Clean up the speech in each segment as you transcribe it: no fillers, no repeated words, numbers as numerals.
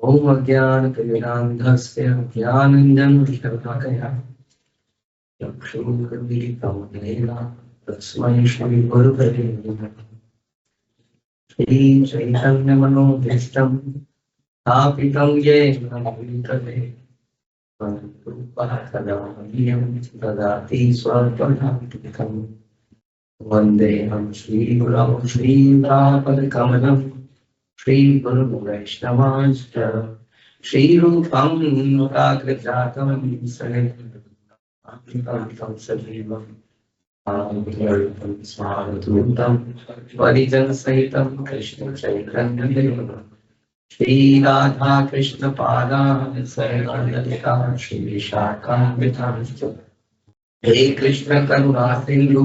ओम अज्ञानतिमिरान्धस्य ज्ञानाञ्जनशलाकया चक्षुरुन्मीलितं येन तस्मै श्रीगुरुवे नमः। श्रीचैतन्यमनोभीष्टं स्थापितं येन भूतले स्वरूपः तदा मह्यं ददाति स्वपदान्तिकम्। वन्देऽहं श्रीगुरौ श्रीरापदकमलं श्रीगुरुवैष्णवांश्च श्रीरूपं रागजातं सहितं सजीवम् आद्यर्थं स्वावधूतं परिजनसहितं कृष्णचैतन्यदेवम् श्रीराधा कृष्णपादान् सहिता श्रीशाखान्वितांश्च हे कृष्ण करुणा सिन्धु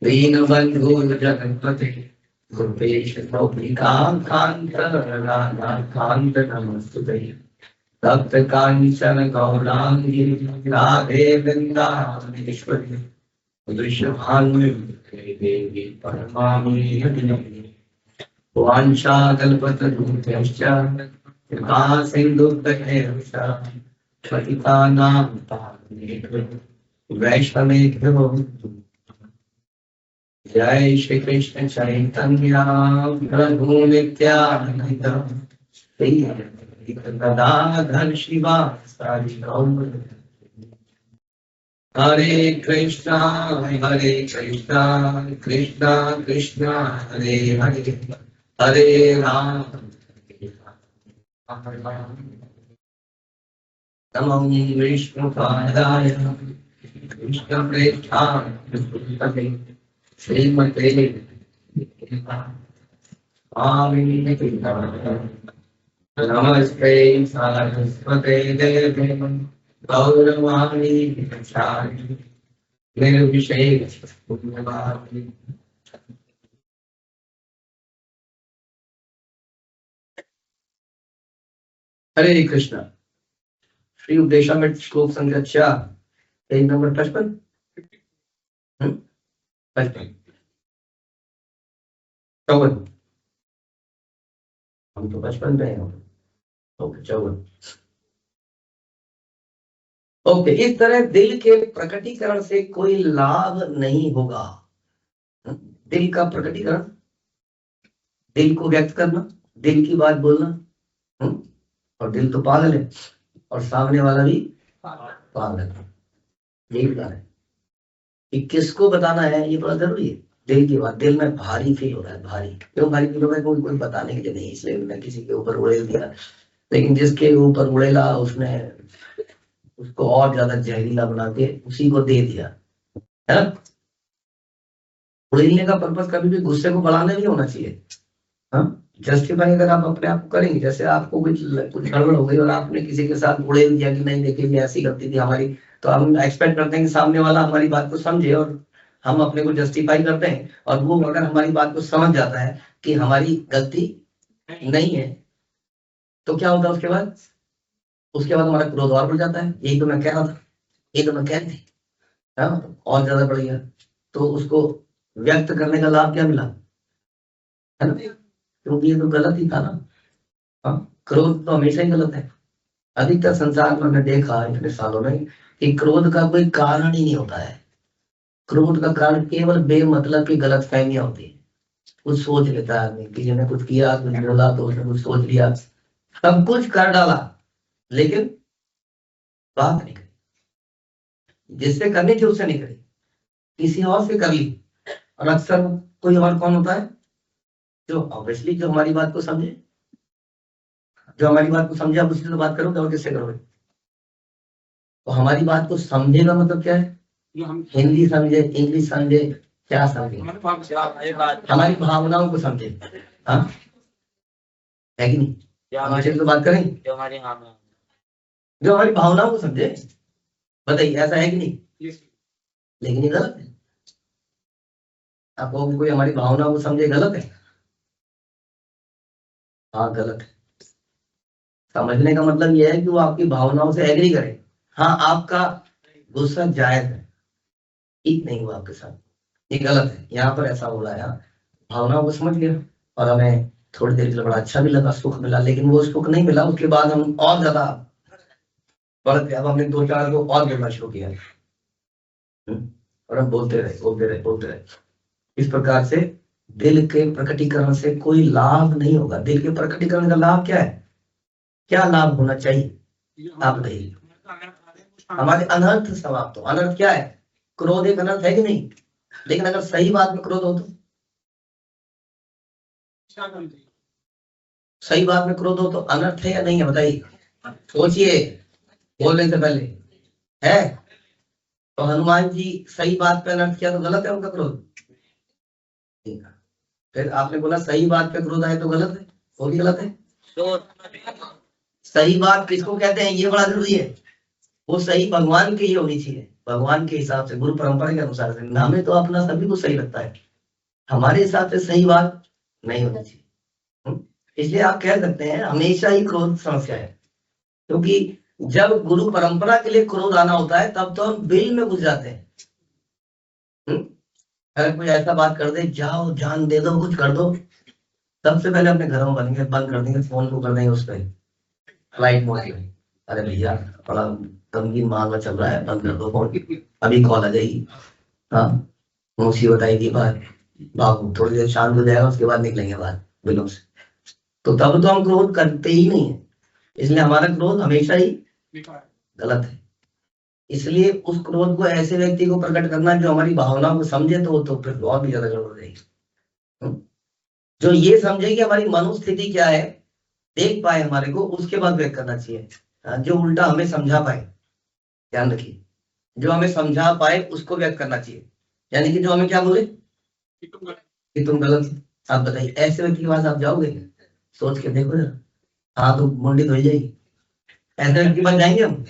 दीनबन्धु जगत्पते गोपेश गोपिकान्त राधाकान्त नमस्तुते तप्त काञ्चन गौराङ्गी राधे वृन्दावनेश्वरी दृश्यभानुं देवी परमामि वाञ्छाकल्पतरुभ्यश्च कृपा सिन्धुभ्यश्च पतितानां पावनेभ्यो वैष्णवेभ्यो जय श्री कृष्ण चैतन्य प्रभु नित्यानंद श्री गदाधर शिवासादि गौर हरे कृष्णा कृष्णा कृष्णा हरे हरे हरे राम नमो विष्णुपादाय कृष्णप्रेष्ठाय श्रीमते नमस्ते सरस्वते देवे गौरवाणी प्रचारिणे निर्विशेष पुण्यवादिने। हरे कृष्ण। श्री उपदेशामृत श्लोक संख्या पेज नंबर 55 54। हम तो 55 पे हैं। ओके 54। ओके, इस तरह दिल के प्रकटीकरण से कोई लाभ नहीं होगा। दिल का प्रकटीकरण, दिल को व्यक्त करना, दिल की बात बोलना, और दिल तो पागल है और सामने वाला भी पागल है। यही बता है कि किसको बताना है, ये बड़ा जरूरी है। दिल की बात, दिल में भारी फील हो रहा है। भारी क्यों भारी फील हो रहा है? कोई बताने के लिए नहीं, इसलिए मैं किसी के ऊपर उड़ेल दिया। लेकिन जिसके ऊपर उड़ेला उसने उसको और ज्यादा जहरीला बना के उसी को दे दिया, है ना। उड़ेलने का पर्पस कभी भी गुस्से को बढ़ाना नहीं होना चाहिए। हाँ, जस्टिफाई अगर आप अपने आप को करेंगे, जैसे आपको कुछ गड़बड़ हो गई और आपने किसी के साथ उड़ेल दिया कि नहीं देखिए ये ऐसी गलती थी हमारी, तो हम एक्सपेक्ट करते हैं कि सामने वाला हमारी बात को समझे और हम अपने को जस्टिफाई करते हैं। और वो अगर हमारी बात को समझ जाता है कि हमारी गलती नहीं है, तो क्या होता है उसके बाद? उसके बाद हमारा क्रोध और बढ़ जाता है। यही तो मैं कह रहा था, यही तो मैं कह रही थी, हाँ, और ज्यादा बढ़ गया। तो उसको व्यक्त करने का लाभ क्या मिला, है ना? क्योंकि ये तो गलत ही था ना। हाँ, क्रोध तो हमेशा ही गलत है। अधिकतर संसार में मैंने देखा इतने सालों में कि क्रोध का कोई कारण ही नहीं होता है। क्रोध का कारण केवल बेमतलब की गलत फहमियां होती है। कुछ सोच लेता है आदमी, किसी ने कुछ किया, कुछ बोला तो उसने कुछ सोच लिया, सब कुछ कर डाला, लेकिन बात नहीं करी। जिससे करनी थी उससे नहीं करी, किसी और से कर ली। और अक्सर कोई और कौन होता है? जो ऑब्वियसली जो हमारी बात को समझे, जो हमारी बात को समझे। आप उससे तो बात करोगे और किससे करोगे? तो हमारी बात को समझे का मतलब क्या है? हिंदी समझे, इंग्लिश समझे, क्या समझे? हमारी भावनाओं को समझे। हाँ, है कि नहीं? हम अच्छे से तो बात करें, जो हमारी भावनाओं को समझे। बताइए, ऐसा है कि नहीं? लेकिन ये गलत है। आपको कोई हमारी भावनाओं को समझे, गलत है? हाँ, गलत है। समझने का मतलब यह है कि वो आपकी भावनाओं से एग्री करे। हाँ, आपका गुस्सा जायज है, ठीक नहीं हुआ आपके साथ, ये गलत है। यहाँ पर ऐसा हो रहा है, भावनाओं को समझ लिया और हमें थोड़ी देर के लिए बड़ा अच्छा भी लगा, सुख मिला, लेकिन वो सुख नहीं मिला। उसके बाद हम और ज्यादा बढ़ गए। अब हमने 2-4 को और बोलना शुरू किया। और हम बोलते रहे बोलते रहे बोलते रहे। इस प्रकार से दिल के प्रकटीकरण से कोई लाभ नहीं होगा। दिल के प्रकटीकरण का लाभ क्या है? क्या लाभ होना चाहिए? आप बताइए। हमारे अनर्थ समाप्त हो। अनर्थ क्या है? क्रोध एक अनर्थ है कि नहीं? लेकिन अगर सही बात में क्रोध हो तो, सही बात में क्रोध हो तो अनर्थ है या नहीं है? बताइए, सोचिए बोलने से पहले। है तो हनुमान जी सही बात पे अनर्थ किया तो गलत है उनका क्रोध? फिर आपने बोला सही बात पे क्रोध आए तो गलत है, वो भी गलत है। तो सही बात किसको कहते हैं, ये बड़ा जरूरी है। वो सही भगवान की ही होनी चाहिए, भगवान के हिसाब से, गुरु परंपरा के अनुसार से। हमें तो अपना सभी को सही लगता है, हमारे हिसाब से सही बात नहीं होनी चाहिए। इसलिए आप कह सकते हैं हमेशा ही क्रोध समस्या है, क्योंकि जब गुरु परंपरा के लिए क्रोध आना होता है तब तो हम बिल में घुस जाते हैं। अगर कोई ऐसा बात कर दे, जाओ जान दे दो, कुछ कर दो, सबसे पहले अपने घरों में बंद कर देंगे, फोन को कर देंगे उस पर फ्लाइट मोड में। अरे भैया बड़ा गमगीन मामला चल रहा है, बंद कर दो फोन, अभी कॉल आ जाएगी। हाँ, मुसीबत आएगी बाहर, बाबू थोड़ी देर शांत हो जाएगा, उसके बाद निकलेंगे बाहर बिलों से। तो तब तो हम क्रोध करते ही नहीं है। इसलिए हमारा क्रोध हमेशा ही गलत है। इसलिए उस क्रोध को ऐसे व्यक्ति को प्रकट करना जो हमारी भावनाओं को समझे, तो फिर और भी ज्यादा गड़बड़ हो जाएगी। जो ये समझे कि हमारी मनोस्थिति क्या है, देख पाए हमारे को, उसके बाद व्यक्त करना चाहिए। जो उल्टा हमें समझा पाए, ध्यान रखिए, जो हमें समझा पाए उसको व्यक्त करना चाहिए। यानी कि जो हमें क्या बोले कि तुम गलत हो। आप बताइए, ऐसे व्यक्ति के पास आप जाओगे? सोच के देखो जरा, हाँ तो मुंडी धोई जाएगी। ऐसे व्यक्ति के पास जाएंगे हम?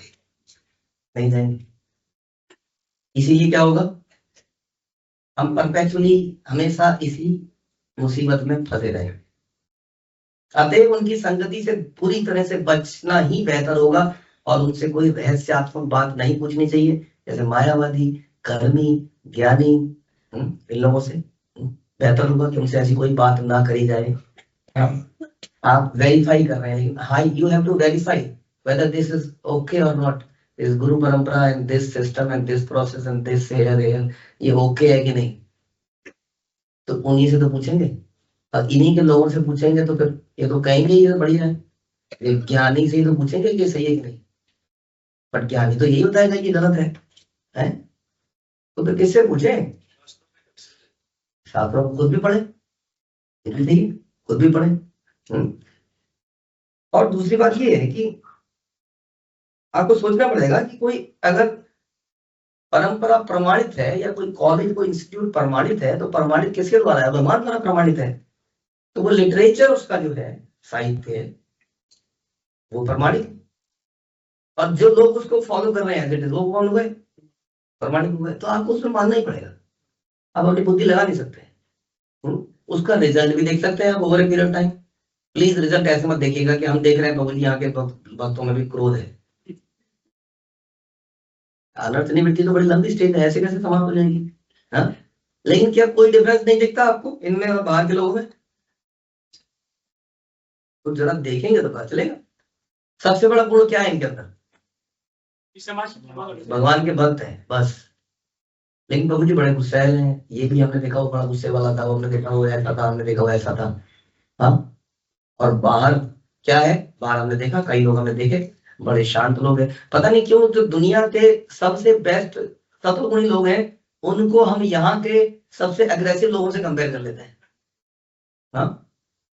नहीं जाएंगे। इसीलिए क्या होगा, हम परपेचुअली हमेशा इसी मुसीबत में फंसे रहेंगे। अतएव उनकी संगति से पूरी तरह से बचना ही बेहतर होगा, और उनसे कोई रहस्यात्मक बात नहीं पूछनी चाहिए, जैसे मायावादी, कर्मी, ज्ञानी, इन लोगों से बेहतर होगा कि उनसे ऐसी कोई बात ना करी जाए। आप वेरीफाई कर रहे हैं, हाई you have to verify whether this is okay or not, this गुरु परंपरा and this system and this process and this here ये okay है कि नहीं? तो उन्हीं से तो पूछेंगे, और इन्हीं के लोगों से पूछेंगे तो फिर ये तो कहेंगे ये बढ़िया है। ये ज्ञानी से ही तो पूछेंगे कि सही है कि नहीं, पर ज्ञानी तो यही बताएगा कि गलत है? तो फिर किससे पूछे? शास्त्रों को खुद भी पढ़े, खुद भी पढ़े। और दूसरी बात ये है कि आपको सोचना पड़ेगा कि कोई अगर परंपरा प्रमाणित है, या कोई कॉलेज, कोई इंस्टीट्यूट प्रमाणित है, तो प्रमाणित किसके द्वारा है? भगवान द्वारा प्रमाणित है। तो वो लिटरेचर उसका जो है, साहित्य, वो प्रमाणित, और जो लोग उसको फॉलो कर रहे हैं वो कौन हुए? प्रमाणित हुए। तो आपको उसमें मानना ही पड़ेगा, आप अपनी बुद्धि लगा नहीं सकते। उसका रिजल्ट भी देख सकते हैं आप over a period time. Please result ऐसे मत देखिएगा कि हम देख रहे हैं प्रभु जी यहाँ के भक्तों में भी क्रोध है। अनर्थ निवृत्ति तो बड़ी लंबी स्टेज है, ऐसे कैसे समाप्त हो जाएगी? हाँ, लेकिन क्या कोई डिफरेंस नहीं दिखता आपको इनमें और बाहर के लोगों में? तो जरा देखेंगे तो पता चलेगा। सबसे बड़ा गुण क्या है इनके अंदर? भगवान के भक्त हैं बस। लेकिन प्रभु जी बड़े गुस्सैल हैं, ये भी हमने देखा वो बड़ा गुस्से वाला था, हमने देखा वो ऐसा था, हमने देखा वो ऐसा था। हाँ, और बाहर क्या है? बाहर हमने देखा, कई लोग हमने देखे बड़े शांत लोग हैं। पता नहीं क्यों जो दुनिया के सबसे बेस्ट सत्वगुणी लोग हैं, उनको हम यहाँ के सबसे अग्रेसिव लोगों से कंपेयर कर लेते हैं। हाँ,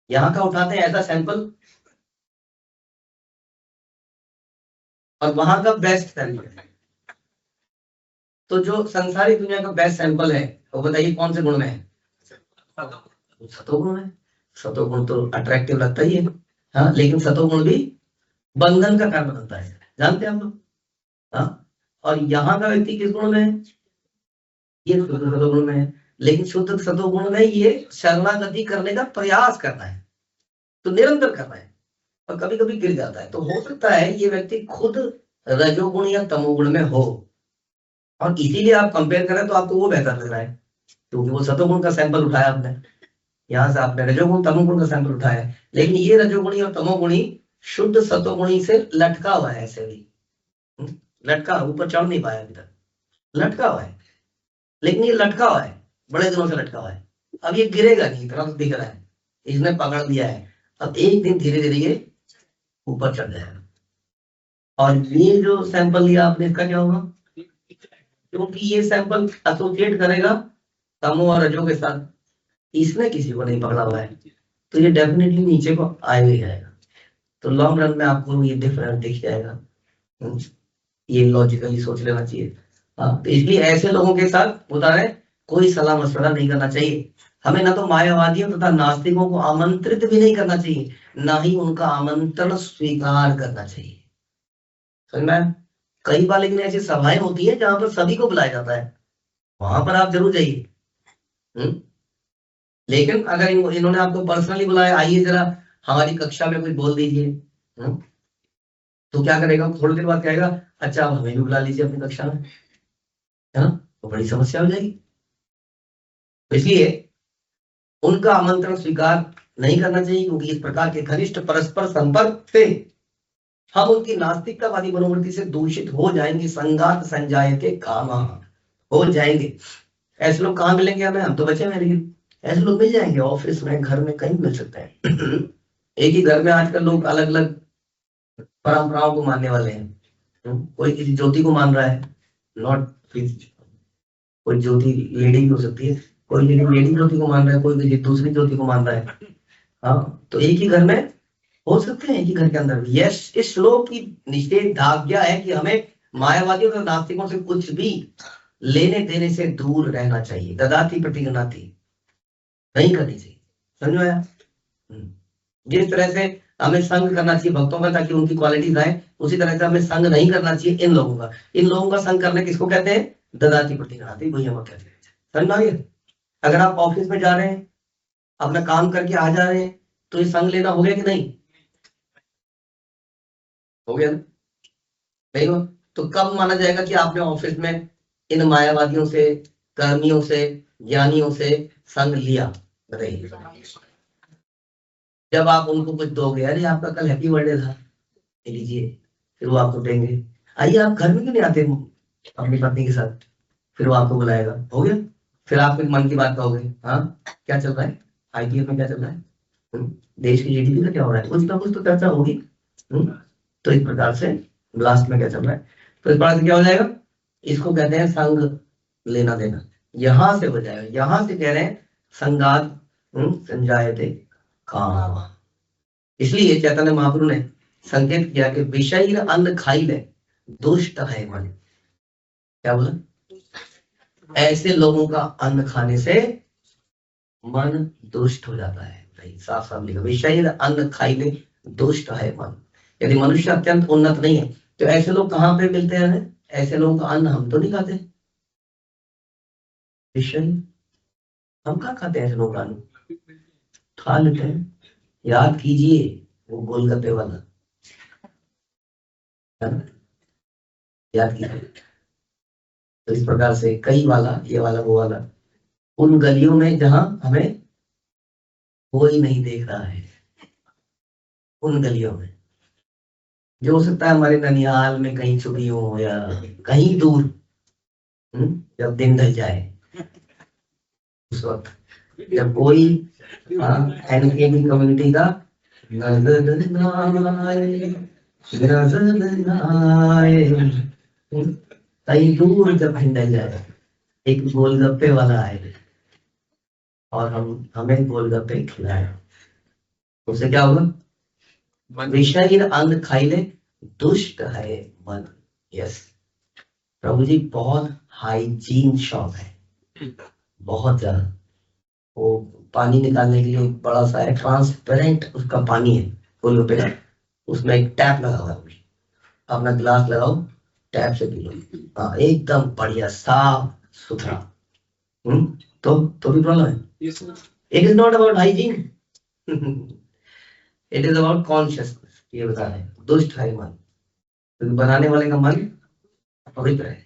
यहाँ का उठाते हैं ऐसा सैंपल, और वहां का बेस्ट सैंपल। तो जो संसारी दुनिया का बेस्ट सैंपल है, वो बताइए कौन से गुण में है? सतोगुण है। सतोगुण तो अट्रैक्टिव लगता ही है। हाँ, लेकिन सतोगुण भी बंधन का कारण बनता है, जानते हैं आप लोग। हाँ, और यहाँ का व्यक्ति किस गुण में है? ये शुद्ध सतोगुण में है। लेकिन शुद्ध सतोगुण में ये शरणागति करने का प्रयास करना है, तो निरंतर करना है, और कभी कभी गिर जाता है। तो हो सकता है ये व्यक्ति खुद रजोगुण या तमोगुण में हो, और इसीलिए आप कंपेयर करें तो आपको वो बेहतर लग रहा है, क्योंकि वो सतोगुण का सैंपल उठाया आपने। यहाँ से आपने रजोगुण तमोगुण का सैंपल उठाया है, लेकिन ये रजोगुणी और तमोगुणी शुद्ध सत्वगुणी से लटका हुआ है, ऐसे भी लटका, ऊपर चढ़ नहीं पाया अभी तक, लटका हुआ है। लेकिन ये लटका हुआ है, बड़े दिनों से लटका हुआ है, अब ये गिरेगा नहीं, इतना तो दिख रहा है, इसने पकड़ लिया है, अब एक दिन धीरे धीरे ये ऊपर चढ़ जाएगा। और ये जो सैंपल लिया आपने, इसका क्या होगा, क्योंकि ये सैंपल एसोसिएट करेगा तमो और रजो के साथ, इसने किसी को नहीं पकड़ा हुआ है, तो ये डेफिनेटली नीचे को आएगा ही आएगा। तो लॉन्ग रन में आपको ये डिफरेंस दिख जाएगा, ये लॉजिकली सोच लेना चाहिए। हाँ, तो इसलिए ऐसे लोगों के साथ बता रहे कोई सलाह मशवरा नहीं करना चाहिए हमें, ना तो मायावादियों तथा नास्तिकों को आमंत्रित भी नहीं करना चाहिए, ना ही उनका आमंत्रण स्वीकार करना चाहिए, समझ में। कई बार लेकिन ऐसी सभाएं होती है जहां पर सभी को बुलाया जाता है, वहां पर आप जरूर जाइए। लेकिन अगर इन्होंने आपको पर्सनली बुलाया, आइए जरा हमारी कक्षा में कुछ बोल दीजिए, तो क्या करेगा, थोड़ी देर बाद कहेगा अच्छा आप हमें भी बुला लीजिए अपनी कक्षा में, है ना, तो बड़ी समस्या हो जाएगी। तो इसलिए उनका आमंत्रण स्वीकार नहीं करना चाहिए, क्योंकि इस प्रकार के घनिष्ठ परस्पर संपर्क से हम उनकी नास्तिकतावादी मनोवृत्ति से दूषित हो जाएंगे, संगात संजायते कामा हो जाएंगे। ऐसे लोग कहाँ मिलेंगे हमें, हम तो बचे हैं, लेकिन ऐसे लोग मिल जाएंगे ऑफिस में, घर में, कहीं मिल सकते हैं। एक ही घर में आजकल लोग अलग अलग परंपराओं को मानने वाले हैं, कोई किसी ज्योति को मान रहा है, नॉट कोई ज्योति लेडी भी हो सकती है, कोई लेडी ज्योति को मान रहा है, कोई किसी दूसरी ज्योति को मान रहा है। हाँ, तो एक ही घर में हो सकते हैं, एक ही घर के अंदर। यस, इस श्लोक की निषेधाज्ञा है कि हमें मायावादियों और नास्तिकों से कुछ भी लेने देने से दूर रहना चाहिए, ददाती प्रतिगणाती नहीं करनी चाहिए, समझ में आया। जिस तरह से हमें संग करना चाहिए भक्तों का ताकि उनकी क्वालिटीज आए, उसी तरह से हमें संग नहीं करना चाहिए इन लोगों का। इन लोगों का संग करने किसको कहते हैं, ददाती प्रतिगणाती, वही हम कहते हैं, समझ में आ गया। अगर आप ऑफिस में जा रहे हैं, अपना काम करके आ जा रहे हैं, तो ये संग लेना हो गया कि नहीं, हो गया ना, नहीं हो, तो कब माना जाएगा कि आपने ऑफिस में इन मायावादियों से, कर्मियों से, ज्ञानियों से संग लिया, बताइए। जब आप उनको कुछ दोगे, अरे आपका कल हैप्पी बर्थडे था, लीजिए, फिर वो आपको देंगे, आइए आप घर में क्यों नहीं आते अपनी पत्नी के साथ, फिर वो आपको बुलाएगा, हो गया। फिर आप एक मन की बात कहोगे, हाँ क्या चल रहा है, आईपीएल में क्या चल रहा है, देश की जीडीपी का क्या हो रहा है, कुछ ना कुछ तो चर्चा होगी। तो इस प्रकार से लास्ट में क्या चल रहा है, तो इस प्रकार से क्या हो जाएगा, इसको कहते हैं संग लेना देना, यहां से हो जाएगा। यहां से कह रहे हैं संगात संजायते काम, इसलिए चैतन्य महाप्रभु ने संकेत किया कि विषय अन्न खाई ले दुष्ट है मन, क्या बोला, ऐसे लोगों का अन्न खाने से मन दुष्ट हो जाता है, भाई साफ साफ लिखा, विषय अन्न खाई ले दुष्ट है मन। यदि मनुष्य अत्यंत उन्नत नहीं है, तो ऐसे लोग कहाँ पे मिलते हैं हमें, ऐसे लोगों का अन्न हम तो नहीं खाते, विषय हम कहाँ खाते हैं, ऐसे लोग अन्न खा लेते हैं। याद कीजिए वो गोलगप्पे वाला, याद कीजिए। तो इस प्रकार से कई वाला, ये वाला, वो वाला, उन गलियों में जहां हमें कोई नहीं देख रहा है, उन गलियों में, जो हो सकता है हमारे ननिहाल में कहीं छुपी हो या कहीं दूर, जब दिन ढल जाए, उस वक्त जब कोई एनकेबी कम्युनिटी का नजर ना आए, कहीं दूर जब दिन ढल जाए, एक गोलगप्पे वाला आए और हमें गोलगप्पे खिलाए, उससे क्या होगा, विषय अन्न खाई ले दुष्ट है मन। यस प्रभु जी, बहुत हाइजीन शॉप है, बहुत ज्यादा। वो पानी निकालने के लिए बड़ा सा है, ट्रांसपेरेंट उसका पानी है गोलगप्पे का, उसमें एक टैप लगा हुआ है, अपना गिलास लगाओ, टैप से पी लो, हाँ एकदम बढ़िया साफ सुथरा। तो भी प्रॉब्लम है, it is not about hygiene, it is about consciousness, ये बता रहे हैं दुष्ट है मन, क्योंकि बनाने वाले का मन पवित्र है।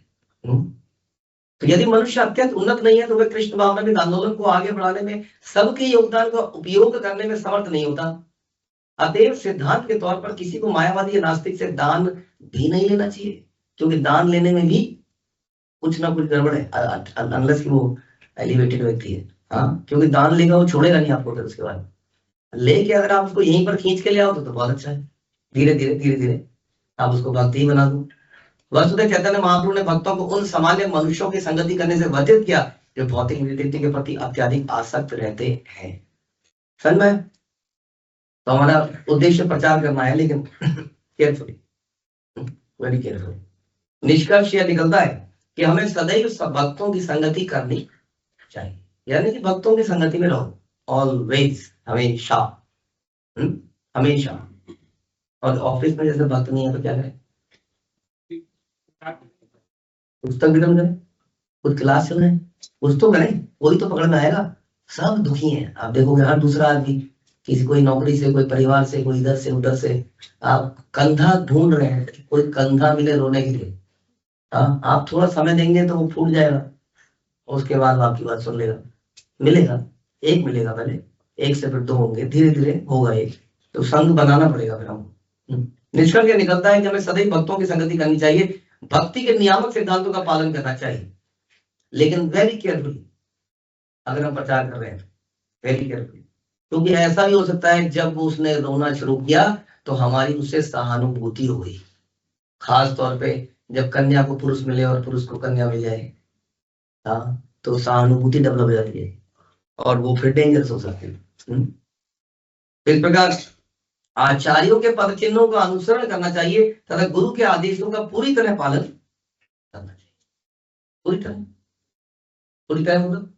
तो यदि मनुष्य अत्यंत उन्नत नहीं है तो वह कृष्ण भावनामृत आंदोलन को आगे बढ़ाने में, सबके योगदान का उपयोग करने में समर्थ नहीं होता। अतएव सिद्धांत के तौर पर किसी को मायावादी या नास्तिक से दान भी नहीं लेना चाहिए, क्योंकि दान लेने में भी कुछ ना कुछ गड़बड़ है, अनलेस कि वो एलिवेटेड व्यक्ति है। हाँ, क्योंकि दान लेगा वो छोड़ेगा नहीं आपको, फिर उसके बाद लेके अगर आप उसको यहीं पर खींच के ले आओ तो बहुत अच्छा है। धीरे धीरे आप उसको भक्ति ही बना दो। वसुदेव चैतन्य महाप्रभु ने भक्तों को उन सामान्य मनुष्यों की संगति करने से वर्जित किया जो भौतिक नीति के प्रति अत्यधिक आसक्त रहते हैं। समझ में? तो हमारा उद्देश्य प्रचार करना है, लेकिन केयरफुली, वेरी केयरफुली। निष्कर्ष यह निकलता है कि हमें सदैव सब भक्तों की संगति करनी चाहिए, यानी कि भक्तों की संगति में रहो ऑलवेज, हमेशा, हमेशा। और ऑफिस में जैसे भक्त नहीं है तो क्या करें? पुस्तक वितरण करें, कुछ क्लास चलाएं, कुछ तो करें, कोई तो पकड़ में आएगा। सब दुखी हैं, आप देखोगे हर दूसरा आदमी, किसी कोई नौकरी से, कोई परिवार से, कोई इधर से उधर से, आप कंधा ढूंढ रहे हैं, कोई कंधा मिले रोने के लिए। हाँ, आप थोड़ा समय देंगे तो वो फूट जाएगा, उसके बाद आपकी बात सुन लेगा। मिलेगा, एक मिलेगा, पहले एक से फिर दो होंगे, धीरे धीरे होगा एक, तो संग बनाना पड़ेगा फिर हमको। निष्कर्ष यह निकलता है कि हमें सदैव भक्तों की संगति करनी चाहिए, भक्ति के नियामक सिद्धांतों का पालन करना चाहिए, लेकिन वेरी केयरफुली अगर हम प्रचार कर रहे हैं, वेरी केयरफुली, क्योंकि ऐसा भी हो सकता है जब उसने रोना शुरू किया तो हमारी उससे सहानुभूति हो गई। खास तौर पे जब कन्या को पुरुष मिले और पुरुष को कन्या मिल जाए, हाँ, तो सहानुभूति डेवलप हो जाती है और वो फिर डेंजरस हो सकती है। इस प्रकार आचार्यों के पद चिन्हों का अनुसरण करना चाहिए तथा गुरु के आदेशों का पूरी तरह पालन करना चाहिए। पूरी तरह मतलब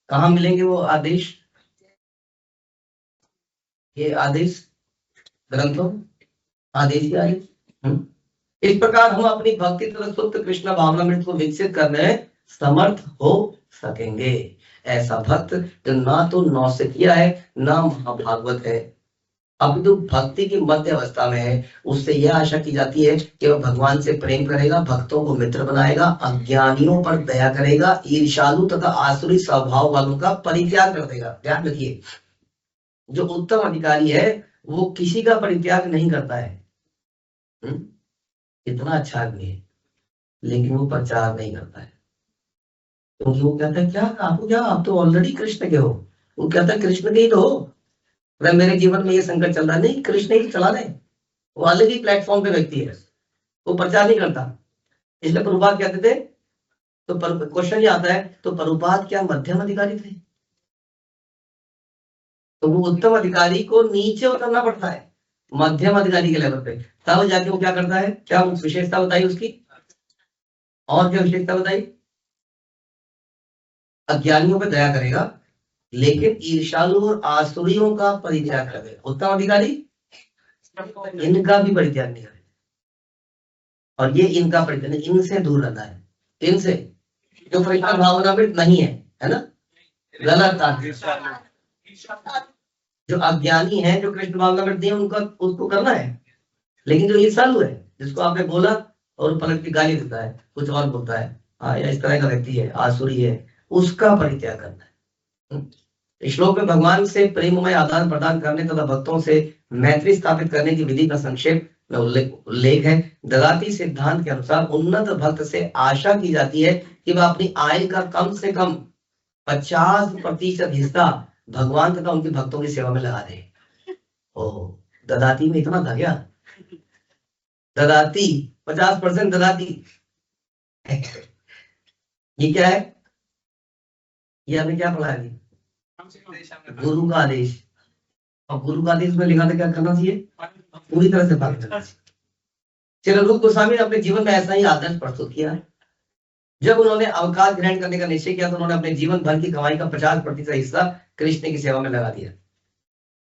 कहाँ मिलेंगे वो आदेश? ये आदेश ग्रंथों, आदेश ही आदेश। इस प्रकार हम अपनी भक्ति तथा शुद्ध कृष्ण भावनामृत को विकसित करने में समर्थ हो सकेंगे। ऐसा भक्त जो ना तो नौसिखिया है ना महाभागवत है, अब तो भक्ति की मध्य अवस्था में है, उससे यह आशा की जाती है कि वह भगवान से प्रेम करेगा, भक्तों को मित्र बनाएगा, अज्ञानियों पर दया करेगा, ईर्ष्यालु तथा आसुरी स्वभाव वालों का परित्याग कर देगा। ध्यान रखिए, जो उत्तम अधिकारी है वो किसी का परित्याग नहीं करता है। इतना अच्छा आदमी है लेकिन वो प्रचार नहीं करता है, क्योंकि वो कहता है क्या आपको, क्या आप तो ऑलरेडी कृष्ण के हो। वो कहता है कृष्ण के ही तो हो, अगर मेरे जीवन में ये संकट चल रहा है, नहीं कृष्ण ही चला रहे, वो अलग ही प्लेटफॉर्म पे व्यक्ति है, वो प्रचार नहीं करता। इसलिए प्रभुपाद कहते थे, तो क्वेश्चन ये आता है, तो प्रभुपाद क्या मध्यम अधिकारी थे? तो वो उत्तम अधिकारी को नीचे उतरना पड़ता है मध्यम अधिकारी के लेवल पे, तब जाके वो क्या करता है, क्या विशेषता बताई उसकी, और क्या विशेषता बताई? अज्ञानियों पे दया करेगा लेकिन ईर्ष्यालु और आसुरियों का परित्याग करेगा। उत्तम अधिकारी इनका भी परित्याग नहीं करेगा, और ये इनका परित्याग, इनसे दूर रहता है, इनसे जो कृष्ण भावनामृत नहीं है ना, गलत जो अज्ञानी है, जो कृष्ण भावनामृत नहीं है, उनका उसको करना है, लेकिन जो ईर्ष्यालु है, जिसको आपने बोला और पलट की गाली देता है, कुछ और बोलता है, हाँ, या इस तरह का व्यक्ति है, आसुरी है, उसका परित्याग करना है। श्लोक में भगवान से प्रेममय आदान प्रदान करने तथा भक्तों से मैत्री स्थापित करने की विधि का संक्षेप में उल्लेख है। ददाती सिद्धांत के अनुसार उन्नत भक्त से आशा की जाती है कि वह अपनी आय का कम से कम 50% हिस्सा भगवान तथा उनके भक्तों की सेवा में लगा दे। ओ, ददाती में इतना था क्या? ददाती 50% ददाती ये क्या है? ये हमें क्या पढ़ा है? गुरु का आदेश। और गुरु का आदेश में लिखा था क्या करना चाहिए? पूरी तरह से पालन करना चाहिए। चलो, रूप गोस्वामी ने अपने जीवन में ऐसा ही आदर्श प्रस्तुत किया। जब उन्होंने अवकाश ग्रहण करने का निश्चय किया तो उन्होंने अपने जीवन भर की कमाई का 50% हिस्सा कृष्ण की सेवा में लगा दिया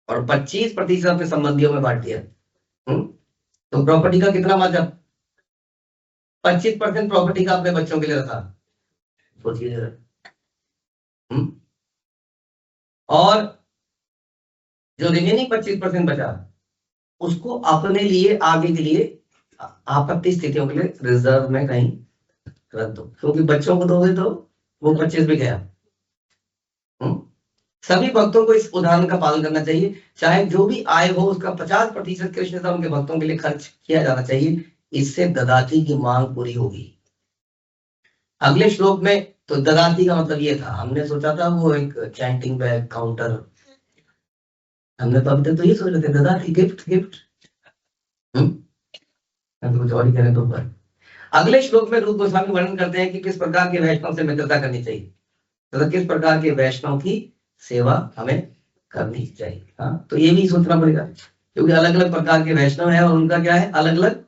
और 25% अपने संबंधियों में बांट दिया। तो प्रॉपर्टी का कितना मतलब? 25% प्रॉपर्टी का अपने बच्चों के लिए रखा, सोचिए जरा। और जो रिमेनिंग 25% बचा उसको अपने लिए, आगे के लिए, आपत्ति स्थितियों के लिए रिजर्व में कहीं रख दो, क्योंकि बच्चों को दोगे तो वो 25 भी गया। सभी भक्तों को इस उदाहरण का पालन करना चाहिए, चाहे जो भी आय हो उसका 50% कृष्ण तथा उनके भक्तों के लिए खर्च किया जाना चाहिए, इससे ददाती की मांग पूरी होगी। अगले श्लोक में तो ददाती का मतलब ये था, हमने सोचा था वो एक चैंटिंग बैग काउंटर, हमने तो अभी तक तो ये सोच रहे थे ददाती गिफ्ट गिफ्ट, कुछ और ही करें तो पर। अगले श्लोक में रूप गोस्वामी वर्णन करते हैं कि किस प्रकार के वैष्णव से मित्रता करनी चाहिए, तथा किस प्रकार के वैष्णव की सेवा हमें करनी चाहिए। हाँ, तो ये भी सोचना पड़ेगा, क्योंकि अलग अलग प्रकार के वैष्णव है और उनका क्या है, अलग अलग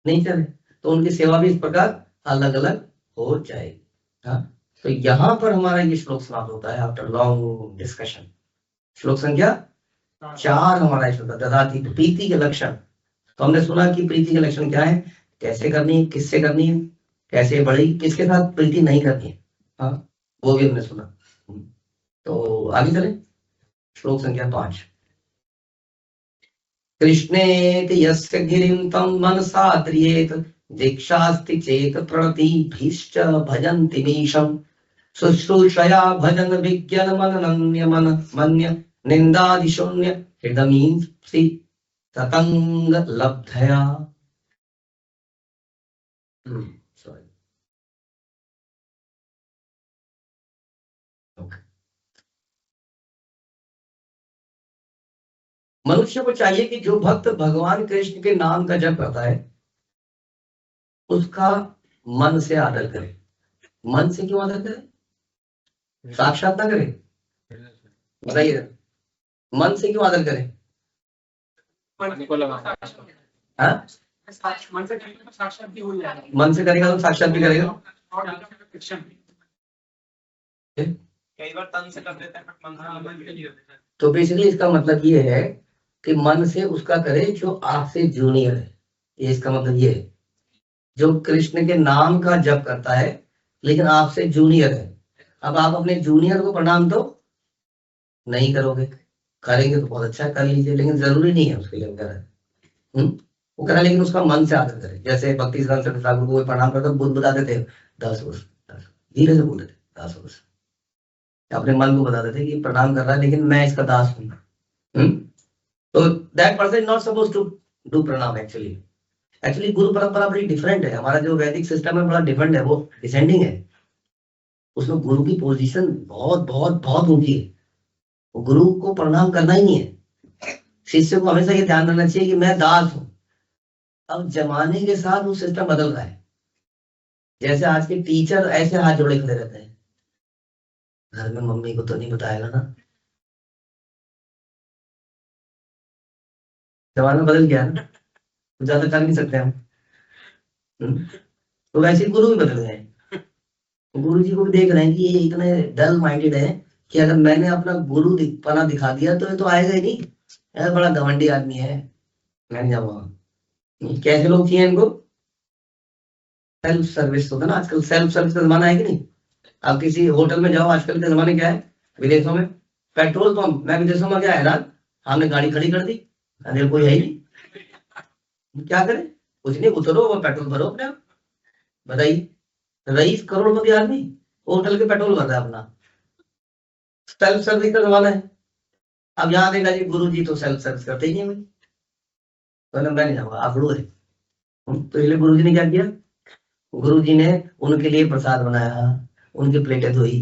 नेचर है, तो उनकी सेवा भी इस प्रकार अलग अलग हो जाएगी। हाँ, तो यहाँ पर हमारा ये श्लोक समाप्त होता है आफ्टर लॉन्ग डिस्कशन। श्लोक संख्या 4 हमारा श्लोक ददाती प्रीति के लक्षण। तो हमने सुना कि प्रीति के लक्षण क्या है, कैसे करनी है, किससे करनी है, कैसे बढ़ेगी, किसके साथ प्रीति नहीं करनी है, हाँ वो भी हमने सुना। तो आगे चले, श्लोक संख्या 5। कृष्णेति यस्य गिरिं तं मनसा ध्रियेत, दीक्षास्ति चेत प्रणतिभिश्च भजन्ति मीशम्, शुश्रूषया भजन विज्ञान मननन्य मन मन्य निंदादिशून्य हृदमींसि ततंग लब्धया। सॉरी, मनुष्य को चाहिए कि जो भक्त भगवान कृष्ण के नाम का जप करता है उसका मन से आदर करे। मन से क्यों आदर करे, साक्षात ना करे, बताइए, मन से क्यों आदर करे? हाँ? मन से करेगा तो साक्षात भी करेगा। कई बार तन से कर देते हैं, तो बेसिकली इसका मतलब ये है कि मन से उसका करे जो आपसे जूनियर है, ये इसका मतलब ये है। जो कृष्ण के नाम का जप करता है लेकिन आपसे जूनियर है, अब आप अपने जूनियर को प्रणाम तो नहीं करोगे, करेंगे तो बहुत अच्छा कर लीजिए, लेकिन जरूरी नहीं है उसके लिए करें। वो करें लेकिन उसका मन से आदर करें। जैसे भक्ति सिद्धांत सरस्वती ठाकुर को प्रणाम करते बुद्ध बताते थे 10 वर्ष, धीरे से बोलते थे 10 वर्ष, अपने मन को बताते थे कि प्रणाम कर रहा है लेकिन मैं इसका दास हूँ। तो that person is not suppose to do pranam. Actually गुरु परंपरा बड़ी डिफरेंट है, हमारा जो वैदिक सिस्टम है बड़ा डिफरेंट है, वो डिसेंडिंग है, उसमें गुरु की पोजीशन बहुत बहुत बहुत ऊंची है, गुरु को प्रणाम करना ही नहीं है। शिष्य को हमेशा ये ध्यान रखना चाहिए कि मैं दास हूं। अब जमाने के साथ वो सिस्टम बदल रहा है, जैसे आज के टीचर ऐसे हाथ जोड़े खड़े रहते हैं, घर में मम्मी को तो नहीं बताएगा ना, जमाना बदल गया ना, ज्यादा कर नहीं सकते हम। तो वैसे गुरु भी बदल गए, गुरु जी को भी देख रहे हैं कि ये इतने डल माइंडेड है कि अगर मैंने अपना गुरु पना दिखा दिया तो ये तो आएगा ही नहीं, यार बड़ा घमंडी आदमी है, मैं नहीं जाऊंगा। कैसे लोग चाहिए इनको, सेल्फ सर्विस होता है ना आजकल, सेल्फ सर्विस का जमाना है कि नहीं। आप किसी होटल में जाओ, आजकल के जमाने क्या है, विदेशों में पेट्रोल पंप, मैं विदेशों में क्या हैरान, हमने गाड़ी खड़ी कर दी, अंदर कोई है ही नहीं, क्या करें, कुछ नहीं, उतरो वो पेट्रोल भरो अपने आप। बताइए, रईस करोड़पति आदमी होटल के पेट्रोल भर रहा है अपना, सेल्फ सर्विस का जमाना है। अब यहाँ देखा जी गुरु जी तो सेल्फ सर्विस करते ही नहीं भाई, तो मैं नहीं जाऊंगा, आप गुरु है। तो इसलिए गुरु जी ने क्या किया, गुरु जी ने उनके लिए प्रसाद बनाया, उनकी प्लेटें धोई,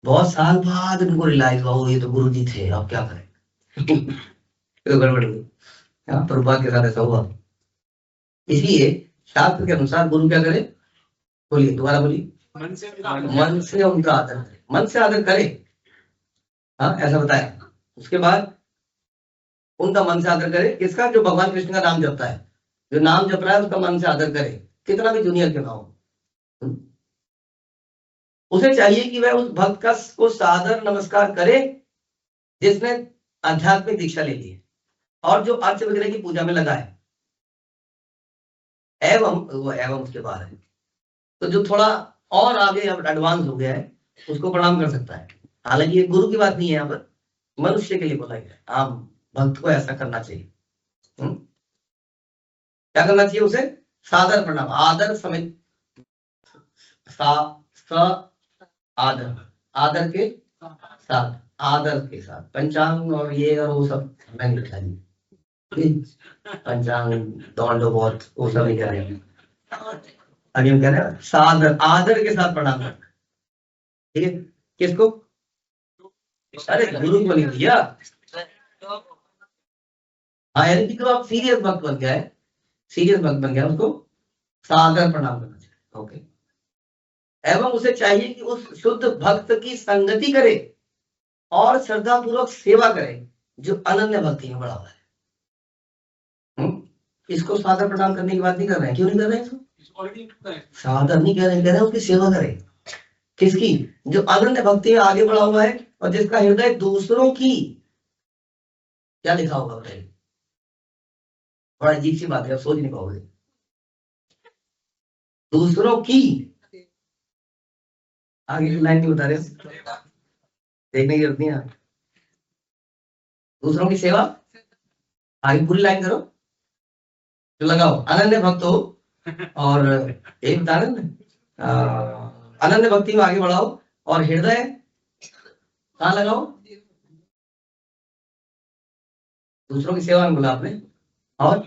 बहुत साल बाद उनको रियलाइज हुआ ये तो गुरु जी थे, अब क्या करें। तो गड़बड़ हुई, प्रभुपाद के साथ ऐसा हुआ। इसलिए शास्त्र के अनुसार गुरु क्या करे, बोलिए दोबारा बोलिए, मन से उनका आदर करे, मन से आदर करे, हाँ ऐसा बताया। उसके बाद उनका मन से आदर करे, किसका, जो भगवान कृष्ण का नाम जपता है, जो नाम जप रहा है उसका मन से आदर करे, कितना भी जूनियर क्यों ना हो। उसे चाहिए कि वह उस भक्त का को सादर नमस्कार करे जिसने आध्यात्मिक दीक्षा ले ली है और जो अर्च विग्रह की पूजा में लगा है, एवं वो एवं उसके बाद है, तो जो थोड़ा और आगे एडवांस हो गया है उसको प्रणाम कर सकता है। हालांकि ये गुरु की बात नहीं है, यहाँ पर मनुष्य के लिए बोला गया, आम भक्त को ऐसा करना चाहिए। क्या करना चाहिए उसे, सादर प्रणाम, आदर समेत सा स आदर, आदर के साथ, आदर के साथ पंचांग और ये और वो सब नहीं लिखा जी, पंचांग दौड़ बहुत वो सब नहीं कह रहे हैं। अभी हम कह रहे हैं सादर, आदर के साथ प्रणाम करना, ठीक है। किसको? अरे गुरु को नहीं दिया। हाँ यानी कि तो आप सीरियस भक्त बन गया है, सीरियस भक्त बन गया, उसको सादर प्रणाम करना चाहिए। ओके। एवं उसे चाहिए कि उस शुद्ध भक्त की संगति करे और श्रद्धा पूर्वक सेवा करे जो अनन्य भक्ति में बढ़ा हुआ है। इसको सादर प्रणाम करने की बात नहीं कर रहे हैं, क्यों नहीं कर रहे हैं इसको? सादर नहीं कह रहे हैं उसकी सेवा करे। किसकी? जो अनन्य भक्ति में आगे बढ़ा हुआ है और जिसका हृदय दूसरों की, क्या लिखा होगा बताइए? बड़ा अजीब सी बात है, आप सोच नहीं पाओगे। दूसरों की, आगे की लाइन नहीं बता रहे, देखने की जरूरत नहीं है। दूसरों की सेवा, आगे पूरी लाइन करो तो लगाओ अनन्य भक्त हो और एक बता रहे अनन्य भक्ति में आगे बढ़ाओ और हृदय कहाँ लगाओ? दूसरों की सेवा में बोला आपने, और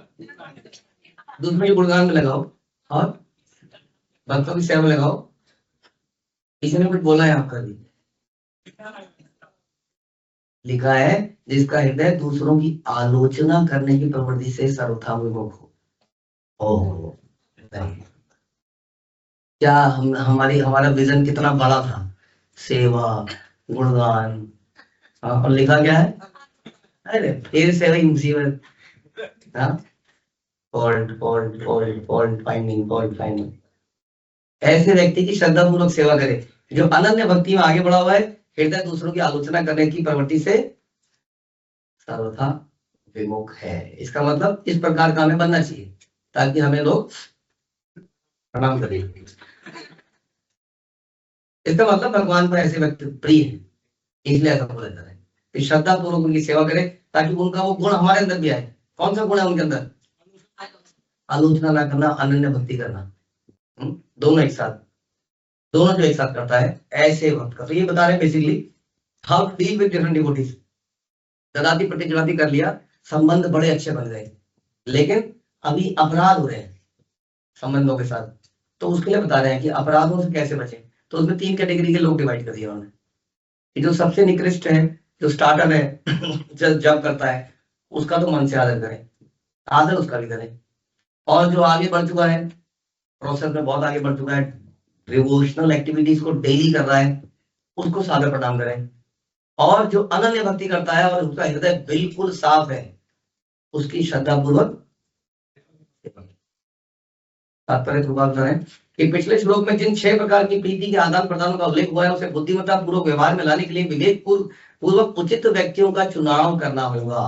दूसरों के गुणगान में लगाओ और भक्तों की सेवा में लगाओ। किसी ने कुछ बोला है आपका भी? लिखा है जिसका हृदय दूसरों की आलोचना करने की प्रवृत्ति से सर्वथा विमुख हो। ओह, क्या हमारी हमारा विजन कितना बड़ा था, सेवा गुणगान, और लिखा क्या है? अरे फिर से वही मुसीबत, fault fault fault fault finding, fault finding. ऐसे व्यक्ति की श्रद्धा पूर्वक सेवा करे जो अनन्य भक्ति में आगे बढ़ा हुआ है, हृदय दूसरों की आलोचना करने की प्रवृत्ति से सर्वथा विमुख है। इसका मतलब इस प्रकार का हमें बनना चाहिए ताकि हमें लोग प्रणाम करें। इसका मतलब भगवान पर ऐसे व्यक्ति प्रिय है, इसलिए ऐसा बोला जाता है कि श्रद्धा पूर्वक उनकी सेवा करें ताकि उनका वो गुण हमारे अंदर भी आए। कौन सा गुण है उनके अंदर? आलोचना ना करना, अनन्य भक्ति करना। दोनों एक साथ, दोनों जो एक साथ करता है ऐसे भक्त का। तो ये बता रहे हैं basically how to deal with different devotees. ददाती प्रतिजनाती कर लिया, संबंध बड़े अच्छे बन गए, लेकिन अभी अपराध हो रहे हैं संबंधों के साथ, तो उसके लिए बता रहे हैं कि अपराधों से कैसे बचें। तो उसमें 3 कैटेगरी के लोग डिवाइड कर दिया उन्होंने कि जो सबसे निकृष्ट है, जो स्टार्टर है जब करता है उसका तो मन से आदर करें, आदर उसका भी करें, और जो आगे बढ़ चुका है, प्रोसेस में बहुत आगे बढ़ चुका है, डिवोशनल एक्टिविटीज को डेली कर रहा है, उसको सादर प्रणाम करें, और जो अनन्य भक्ति करता है और उसका हृदय बिल्कुल साफ है उसकी श्रद्धा पूर्वक। तात्पर्य कि पिछले श्लोक में जिन 6 प्रकार की प्रीति के आदान प्रदानों का उल्लेख हुआ है उसे बुद्धिमत्ता पूर्वक व्यवहार में लाने के लिए विवेक पूर्वक उचित व्यक्तियों का चुनाव करना होगा।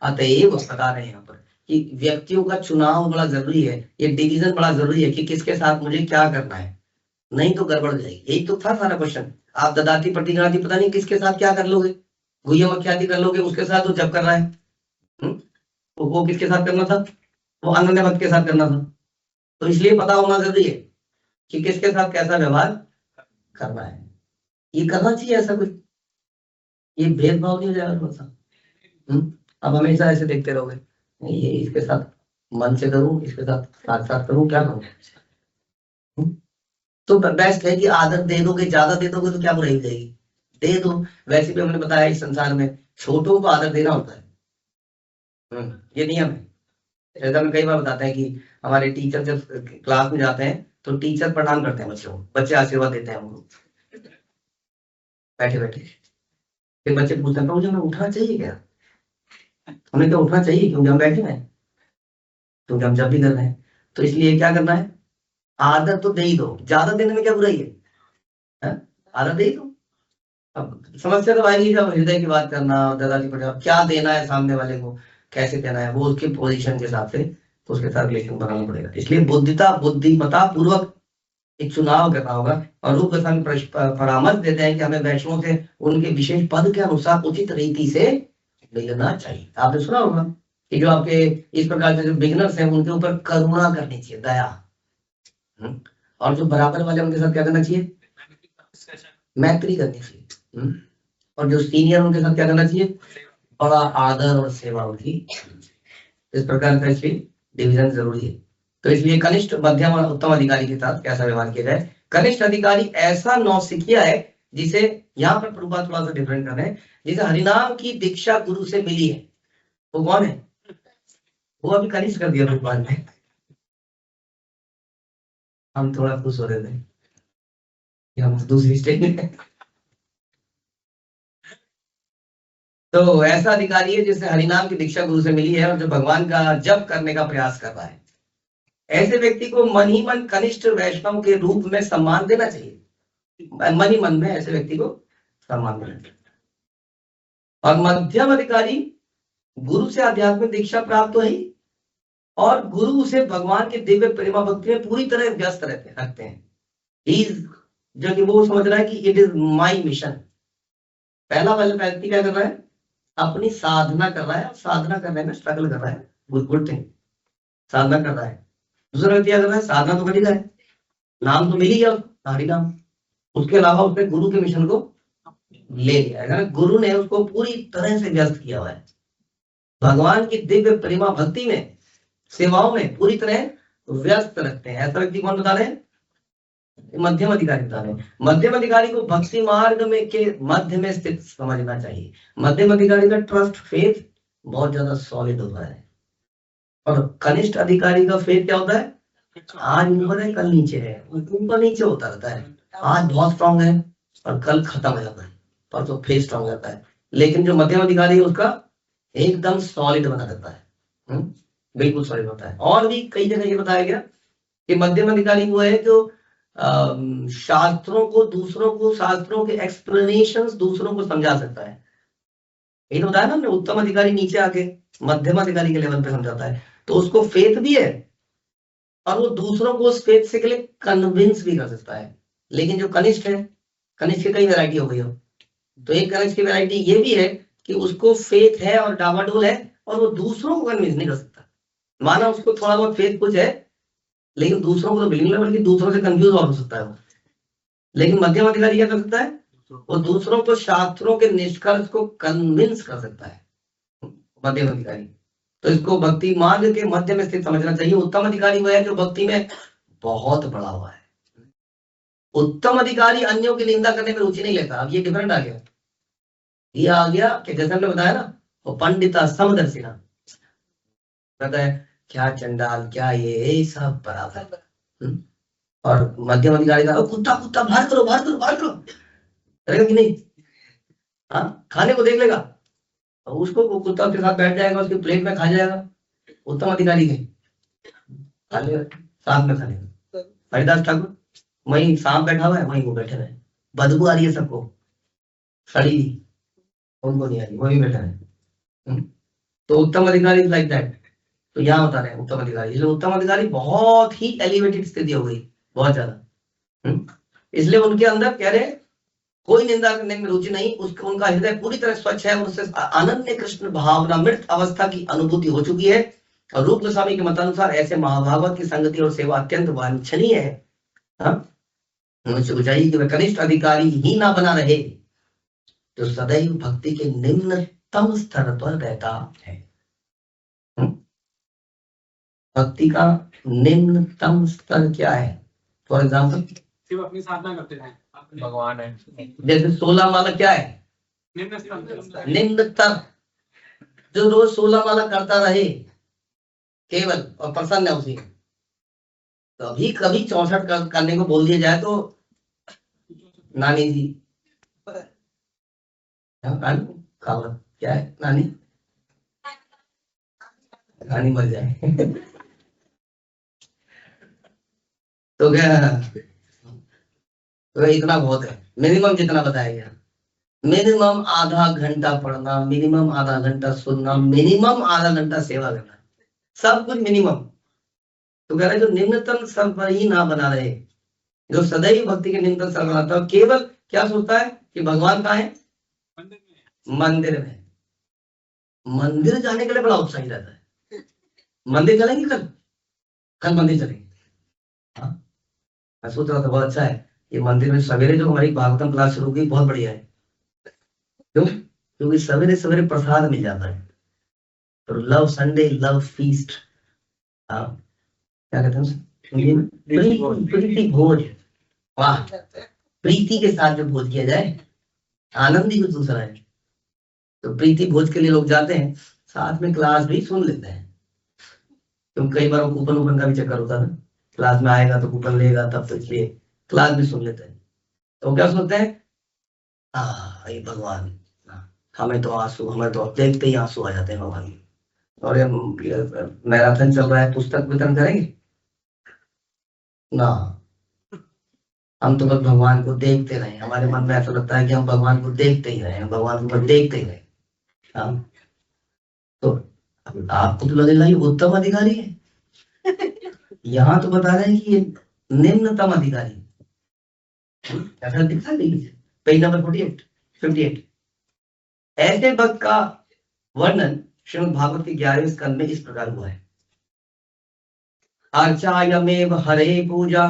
अतएव बता रहे हैं यहाँ पर कि व्यक्तियों का चुनाव बड़ा जरूरी है, ये डिवीजन बड़ा जरूरी है कि किसके साथ मुझे क्या करना है, नहीं तो गड़बड़ जाएगी। यही तो था सारा क्वेश्चन। आप ददाती प्रतिगणाती पता नहीं किसके साथ क्या कर लोगे, गुह्यम अख्याति कर लोगे उसके साथ तो जब कर रहा है, तो वो किसके साथ करना था? वो अनन्य भक्त के साथ करना था। तो इसलिए पता होना जरूरी है कि किसके साथ कैसा व्यवहार करना है। ये करना चाहिए ऐसा कुछ, ये भेदभाव नहीं हो जाएगा थोड़ा सा। अब हमेशा ऐसे देखते रहोगे, ये इसके साथ मन से करूं, इसके साथ साथ साथ करूं, क्या करूं? तो बेस्ट है कि आदत दे दोगे, ज्यादा दे दोगे तो क्या बुराई हो जाएगी, दे दो। वैसे भी हमने बताया इस संसार में छोटों को आदर देना होता है, ये नियम है। जैसा हम कई बार बताते हैं कि हमारे टीचर जब क्लास में जाते हैं तो टीचर प्रणाम करते हैं बच्चों को, बच्चे आशीर्वाद देते हैं उनको बैठे बैठे। फिर बच्चे पूछते हैं मुझे उठना चाहिए क्या? हमें क्या उठना चाहिए क्योंकि हम बैठे हैं, क्योंकि हम जब भी कर रहे हैं। तो इसलिए क्या करना है, आदर तो दे ही दो, ज्यादा देने में क्या बुराई है, आदर दे ही दो। अब समस्या तो आएगी जब हृदय की बात करना, दादाजी पर क्या देना है सामने वाले को, कैसे देना है, वो उसके पोजीशन के हिसाब से उसके साथ रिलेशन बनाना पड़ेगा। इसलिए बुद्धिमत्ता पूर्वक एक चुनाव करना होगा। और रूप गोस्वामी परामर्श देते हैं कि हमें वैष्णव से उनके विशेष पद के अनुसार उचित रीति से मिलना चाहिए। आपने सुना होगा कि जो आपके इस प्रकार के जो बिगिनर्स हैं उनके ऊपर करुणा करनी चाहिए, दया, और जो बराबर वाले उनके साथ क्या करना चाहिए, मैत्री करनी चाहिए। और जो सीनियर उनके साथ क्या करना चाहिए, बड़ा आदर और सेवा उनकी। इस प्रकार का इसमें डिवीजन जरूरी है। तो इसलिए कनिष्ठ, मध्यम और उत्तम अधिकारी के साथ कैसा व्यवहार किया जाए। कनिष्ठ अधिकारी ऐसा नौसिखिया है जिसे, यहाँ पर प्रभुपाद थोड़ा सा डिफरेंट कर रहे हैं, जिसे हरिनाम की दीक्षा गुरु से मिली है। वो कौन है, वो अभी कनिष्ठ कर दिया प्रभुपाद ने। हम थोड़ा खुश हो रहे थे कि हम दूसरी स्टेज में। तो ऐसा अधिकारी है जिसे हरिनाम की दीक्षा गुरु से मिली है और जो भगवान का जप करने का प्रयास कर रहा है। ऐसे व्यक्ति को मन ही मन कनिष्ठ वैष्णव के रूप में सम्मान देना चाहिए। मन ही मन में ऐसे व्यक्ति को सम्मान देना चाहिए। और मध्यम अधिकारी गुरु से आध्यात्मिक दीक्षा प्राप्त तो है और गुरु उसे भगवान के दिव्य प्रेमा भक्ति में पूरी तरह व्यस्त रखते हैं। जो कि वो समझ रहा है कि इट इज माई मिशन। पहला वाला व्यक्ति क्या कर रहा है, अपनी साधना कर रहा है, साधना करने में स्ट्रगल कर रहा है, गुड थिंग, साधना कर रहा है। दूसरा व्यक्ति क्या कर रहा है, साधना तो कर ही रहा है, नाम तो मिल ही गया, हरि नाम। उसके अलावा उसने गुरु के मिशन को ले लिया है, गुरु ने उसको पूरी तरह से व्यस्त किया हुआ है। भगवान की दिव्य प्रेमा भक्ति में, सेवाओं में पूरी तरह व्यस्त रखते हैं। ऐसा व्यक्ति कौन बता रहे हैं, मध्यम अधिकारी बता रहे हैं। मध्यम अधिकारी को भक्ति मार्ग में के मध्य में स्थित समझना चाहिए। मध्यम अधिकारी का ट्रस्ट, फेथ बहुत ज्यादा सॉलिड होता है। और कनिष्ठ अधिकारी का फेथ क्या होता है, आज ऊपर है कल नीचे है, ऊपर नीचे होता रहता है। आज बहुत स्ट्रांग है और कल खत्म हो जाता है, परसों फिर स्ट्रांग रहता है। लेकिन जो मध्यम अधिकारी है उसका एकदम सॉलिड बना रहता है, बिल्कुल सॉलिड होता है। और भी कई जगह ये बताया गया कि मध्यम अधिकारी वो है जो शास्त्रों को शास्त्रों के एक्सप्लेनेशंस दूसरों को समझा सकता है। ये तो बताया ना हमने, उत्तम अधिकारी नीचे आके मध्यम अधिकारी के लेवल पे समझाता है, तो उसको फेथ भी है और वो दूसरों को उस फेथ से के लिए कन्विंस भी कर सकता है। लेकिन जो कनिष्ठ है, कनिष्ठ की कई वैरायटी हो गई हो, तो एक कनिष्ठ की वैरायटी ये भी है कि उसको फेथ है और डावाडोल है और वो दूसरों को कन्विंस नहीं कर सकता। माना उसको थोड़ा बहुत फेथ कुछ है लेकिन दूसरों को तो बिल्कुल नहीं, बल्कि दूसरों से कंफ्यूज और हो सकता है वो। लेकिन मध्यम अधिकारी क्या कर सकता है, वो दूसरों को शास्त्रों के निष्कर्ष को कन्विंस कर सकता है, मध्यम अधिकारी। तो इसको भक्ति मार्ग के मध्य में स्थित समझना चाहिए। उत्तम अधिकारी वो है जो भक्ति में बहुत बड़ा हुआ है। उत्तम अधिकारी अन्यों की निंदा करने में रुचि नहीं लेता। अब ये डिफरेंट आ गया, ये आ गया कि जैसे हमने बताया ना, वो पंडिता समदर्शिना कहता है क्या चंडाल क्या ये सब बराबर। और मध्यम अधिकारी का कुत्ता कुत्ता बाहर करो बाहर करो बाहर करो, करेगा कि नहीं, हाँ खाने को देख लेगा, उसको वो कुत्ता उसके साथ बैठ जाएगा, उसके प्लेट में खा जाएगा। उत्तम अधिकारी के खा लेगा, साथ में खा लेगा। हरिदास ठाकुर वहीं सांप बैठा हुआ है, वहीं वो बैठे रहे, बदबू आ रही है सबको, सड़ी उनको नहीं आ रही, वही बैठा है। तो उत्तम अधिकारी लाइक दैट। तो यहाँ बता रहे हैं उत्तम अधिकारी, इसलिए उत्तम अधिकारी बहुत ही एलिवेटेड स्थिति हो गई, बहुत ज्यादा। इसलिए उनके अंदर कह रहे कोई निंदा करने में रुचि नहीं, उसका उनका हृदय पूरी तरह स्वच्छ है, उससे अनन्य कृष्ण भावना मृत अवस्था की अनुभूति हो चुकी है। और रूप गोस्वामी के मतानुसार ऐसे महाभागवत की संगति और सेवा अत्यंत वांछनीय है। उनसे चाहिए कि वह कनिष्ठ अधिकारी ही ना बना रहे जो सदैव भक्ति के निम्नतम स्तर पर रहता है। भक्ति का निम्नतम स्तर क्या है, फॉर एग्जाम्पल सिर्फ अपनी साधना करते हैं, भगवान है। जैसे 16 माला क्या है, निम्न स्तर। जो रोज 16 माला करता रहे केवल और प्रसन्न है उसी, कभी कभी 64 करने को बोल दिया जाए तो नानी जी क्या है, नानी नानी मर जाए तो क्या, तो इतना बहुत है। मिनिमम जितना बताया गया, मिनिमम आधा घंटा पढ़ना, मिनिमम आधा घंटा सुनना, मिनिमम आधा घंटा सेवा करना, सब कुछ मिनिमम। तो कह रहे जो निम्नतम स्तर पर ही ना बना रहे, जो सदैव भक्ति के निम्नतम स्तर बनाता है, केवल क्या सोचता है कि भगवान कहाँ है, मंदिर में। मंदिर जाने के लिए बड़ा उत्साही रहता है। मंदिर चलेंगे कल, कल मंदिर चलेंगे, हाँ मैं सोच रहा था बहुत अच्छा है ये मंदिर में सवेरे जो हमारी भागवतम क्लास शुरू हुई, बहुत बढ़िया है। क्यों? क्योंकि सवेरे सवेरे प्रसाद मिल जाता है। तो लव संडे, लव फीस्ट, हाँ क्या कहते हैं उसे? हिंदी में प्रीति भोज। वाह, प्रीति के साथ जो भोज किया जाए, आनंद ही कुछ दूसरा है। तो प्रीति भोज के लिए लोग जाते हैं, साथ में क्लास भी सुन लेते हैं। क्योंकि कई बार कूपन वूपन का भी चक्कर होता है, क्लास में आएगा तो कूपन लेगा, तब तो इसलिए क्लास भी सुन लेते हैं। तो क्या सुनते हैं? ये भगवान, हमें तो आंसू, हमें तो देखते ही आंसू आ जाते हैं भगवान के। और ये मैराथन चल रहा है, पुस्तक वितरण करेंगे ना? हम तो बस भगवान को देखते रहे, हमारे मन में ऐसा लगता है कि हम भगवान को देखते ही रहे, भगवान को बस देखते ही रहे। हाँ, तो आपको तो लगेगा ये उत्तम अधिकारी है, यहाँ तो बता रहे हैं कि ये निम्नतम अधिकारी ऐसा दिखता है। Page number 58। ऐसे भक्त का वर्णन श्रीमद् भागवत के 11वें स्कंद में इस प्रकार हुआ है। अर्चायमेव हरे पूजा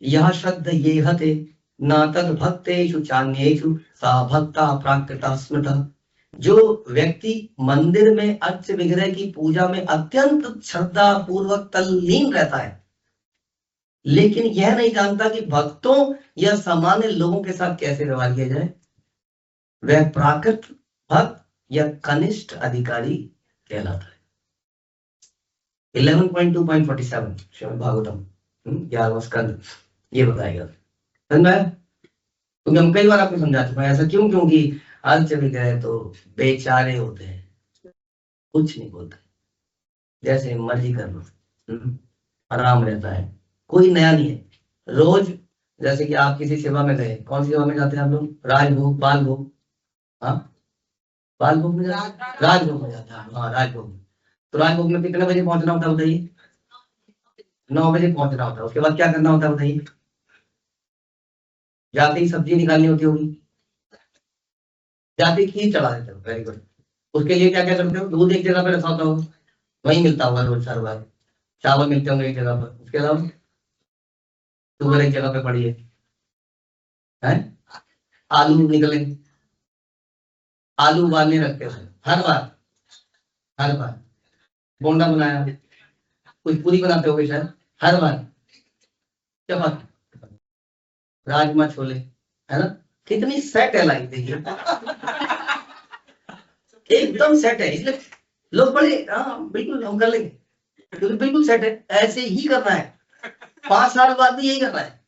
यह श्रद्ध ये हते न तद भक्तेषु चान्येषु सा भक्ता प्राकृता स्मृता। जो व्यक्ति मंदिर में अर्च विग्रह की पूजा में अत्यंत श्रद्धा पूर्वक तल्लीन रहता है, लेकिन यह नहीं जानता कि भक्तों या सामान्य लोगों के साथ कैसे व्यवहार किया जाए, वह प्राकृत भक्त या कनिष्ठ अधिकारी कहलाता है। 11.2.47 श्रीमद् भागवतम 11वां स्कंद ये बताएगा। क्योंकि हम कई बार आपको समझा चुके हैं ऐसा क्यों, क्योंकि अर्च विग्रह तो बेचारे होते हैं, कुछ नहीं बोलते, जैसे मर्जी कर लो, आराम रहता है, कोई नया नहीं है। रोज जैसे कि आप किसी सेवा में गए, कौन सी सेवा में जाते हैं आप लोग? राजभोग, बालभोग, हाँ बालभोग में जाते हैं, राजभोग में जाते हैं, हाँ राजभोग। तो राजभोग में कितने बजे पहुंचना होता है बताइए? 9 बजे पहुंचना होता है। उसके बाद क्या करना होता है बताइए? जाते ही सब्जी निकालनी होती होगी, जाते ही खीर चढ़ा देते हो, वेरी गुड। उसके लिए क्या क्या करते हो? दूध एक जगह पे रखा होता हो, वही मिलता होगा रोज हर बार, चावल मिलते होंगे एक जगह पर, उसके अलावा शुगर एक जगह पे पड़ी है, आलू निकले, आलू उबालने रखते हो हर बार, हर बार बोंडा बनाया, कुछ पूरी बनाते हो शायद हर बार, चपाती, राजमा छोले, है ना? कितनी सेट है लाइफ, देखिए एकदम सेट है। इसलिए लोग बड़े, हाँ बिल्कुल हम कर लेंगे, क्योंकि बिल्कुल सेट है, ऐसे ही करना है, 5 साल बाद भी यही करना है।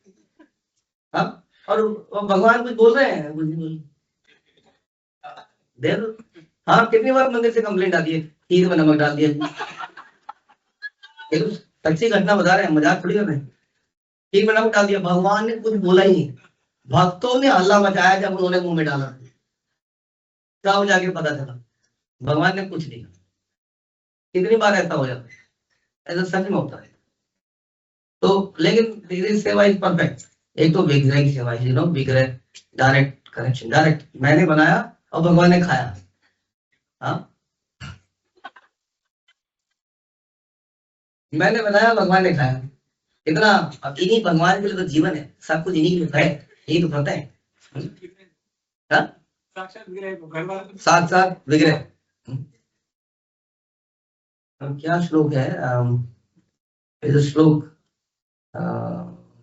हाँ, और भगवान कुछ बोल रहे हैं, कुछ नहीं बोल दे दो। हाँ, कितनी बार मंदिर से कंप्लेंट आती है, खीर में नमक डाल दिया। सच्ची घटना बता रहे हैं, मजाक थोड़ी कर रहे हैं। खीर में नमक डाल दिया, भगवान ने कुछ बोला ही नहीं, भक्तों ने हल्ला मचाया जब उन्होंने मुंह में डाला, तब जाके पता चला, भगवान ने कुछ नहीं कहा। कितनी बार ऐसा हो जाता है, ऐसा सच में होता है। तो लेकिन सेवा इज परफेक्ट। एक तो विग्रह की सेवा, यू नो, विग्रह डायरेक्ट कनेक्शन, डायरेक्ट मैंने बनाया और भगवान ने खाया। हाँ, मैंने बनाया, भगवान ने खाया, इतना। अब इन्हीं भगवान के लिए तो जीवन है, सब कुछ इन्हीं के लिए है, यही तो करते हैं। हाँ? साक्षात विग्रह। क्या श्लोक है? श्लोक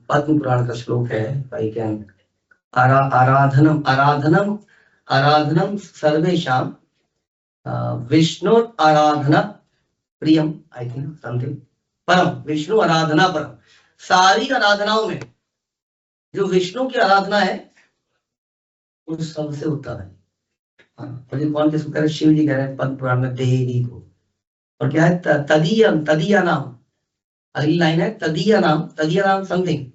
पद्म पुराण का श्लोक है, भाई क्या आराधनम आराधनम आराधनम सर्वेशाम विष्णु आराधना प्रियम, आई थिंक समथिंग, परम, विष्णु आराधना परम। सारी आराधनाओं में जो विष्णु की आराधना है वो सबसे उत्तम है। हाँ, कौन किसको कह रहे? शिव जी कह रहे हैं पद्म पुराण में देवी को। और क्या है? तदीय नाम, अगली लाइन है तदीय नाम समथिंग,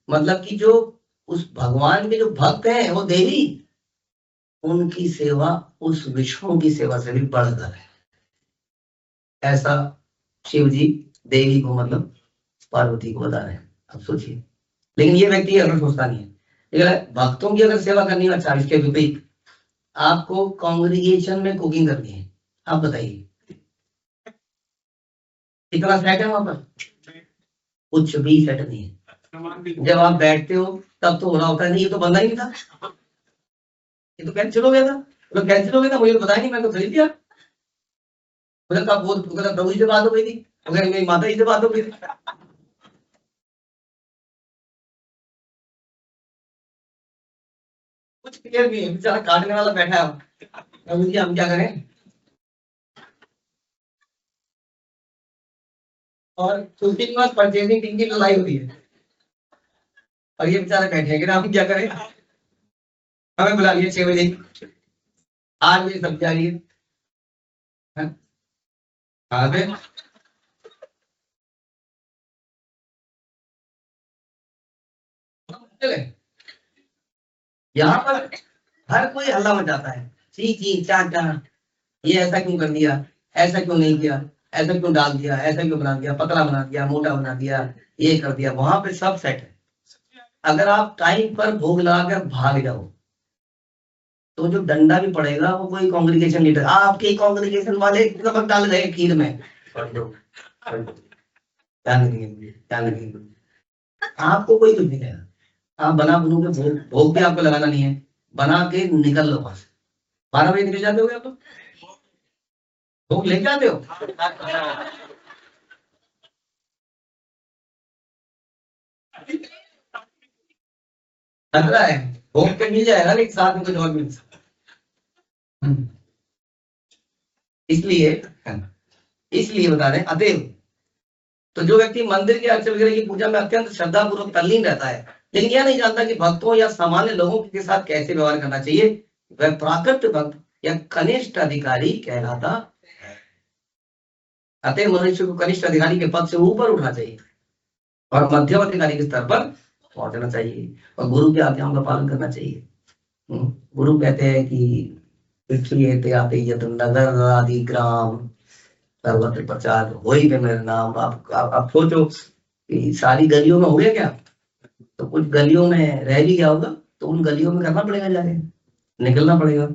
मतलब कि जो उस भगवान के जो भक्त हैं वो देवी, उनकी सेवा उस विष्णु की सेवा से भी बढ़कर है। ऐसा शिव जी देवी को, मतलब पार्वती को बता रहे हैं। अब सोचिए, लेकिन ये व्यक्ति अगर सोचता नहीं है, लेकिन भक्तों की अगर सेवा करनी है, अच्छा इसके विपरीत आपको कांग्रीगेशन में कुकिंग करनी है, आप बताइए कितना सेट है वहां पर? कुछ भी सेट नहीं है। जब आप बैठते हो तब तो हो रहा होता है नहीं ये तो बंदा ही नहीं था, ये तो कैंसिल हो गया था, तो कैंसिल हो गया था, मुझे तो बताया नहीं, मैं तो खरीद दिया। मुझे कब वो प्रभु जी से बात हो गई थी, अगर मेरी माता जी से बात हो गई थी। कुछ क्लियर नहीं है, बेचारा काटने वाला बैठा है, प्रभु जी हम क्या करें। और छुट्टी के बाद परचेजिंग टीम की लड़ाई हो रही है और ये बेचारे बैठे हैं कि हम क्या करें। हमें बुला लिया 6 बजे, 8 बजे सब्जी आ रही है। हाँ फिर चले यहाँ पर हर कोई हल्ला मचाता है, ची ची चा चा, ये ऐसा क्यों कर दिया, ऐसा क्यों नहीं किया, ऐसा क्यों डाल दिया, ऐसा क्यों बना दिया, पतला बना दिया, मोटा बना दिया, ये कर दिया। वहां पे सब सेट है। अगर आप टाइम पर भोग लगाकर भाग जाओ तो जो डंडा भी पड़ेगा वो कोई कांग्रेगेशन लीडर, आपके कांग्रेगेशन वाले नमक डाल रहे खीर में, ध्यान रखिए, ध्यान रखिए, आपको कोई कुछ नहीं कहेगा। आप बना बनू के भोग, भोग भी आपको लगाना नहीं है, बना के निकल लो वहां से। 12 बजे निकल जाते हो आप लोग, भोग लेके आते हो। लग रहा है भोग के मिल जाएगा लेकिन साथ में कुछ और मिल सकता है। इसलिए इसलिए बता रहे अतएव तो जो व्यक्ति मंदिर के अर्चन वगैरह की पूजा में अत्यंत श्रद्धा पूर्वक तल्लीन रहता है लेकिन यह नहीं जानता कि भक्तों या सामान्य लोगों के साथ कैसे व्यवहार करना चाहिए, वह प्राकृत भक्त या कनिष्ठ अधिकारी कहलाता है। अतः मनुष्य को कनिष्ठ अधिकारी के पद से ऊपर उठना चाहिए और मध्यम अधिकारी के स्तर पर पहुंचना चाहिए और गुरु की आज्ञाओं का पालन करना चाहिए। गुरु कहते हैं कि नगर आदि ग्राम सर्वत्र प्रचार वही पे मेरा नाम। आप सोचो कि सारी गलियों में हो गया क्या, तो कुछ गलियों में रह भी गया होगा तो उन गलियों में करना पड़ेगा, जाके निकलना पड़ेगा,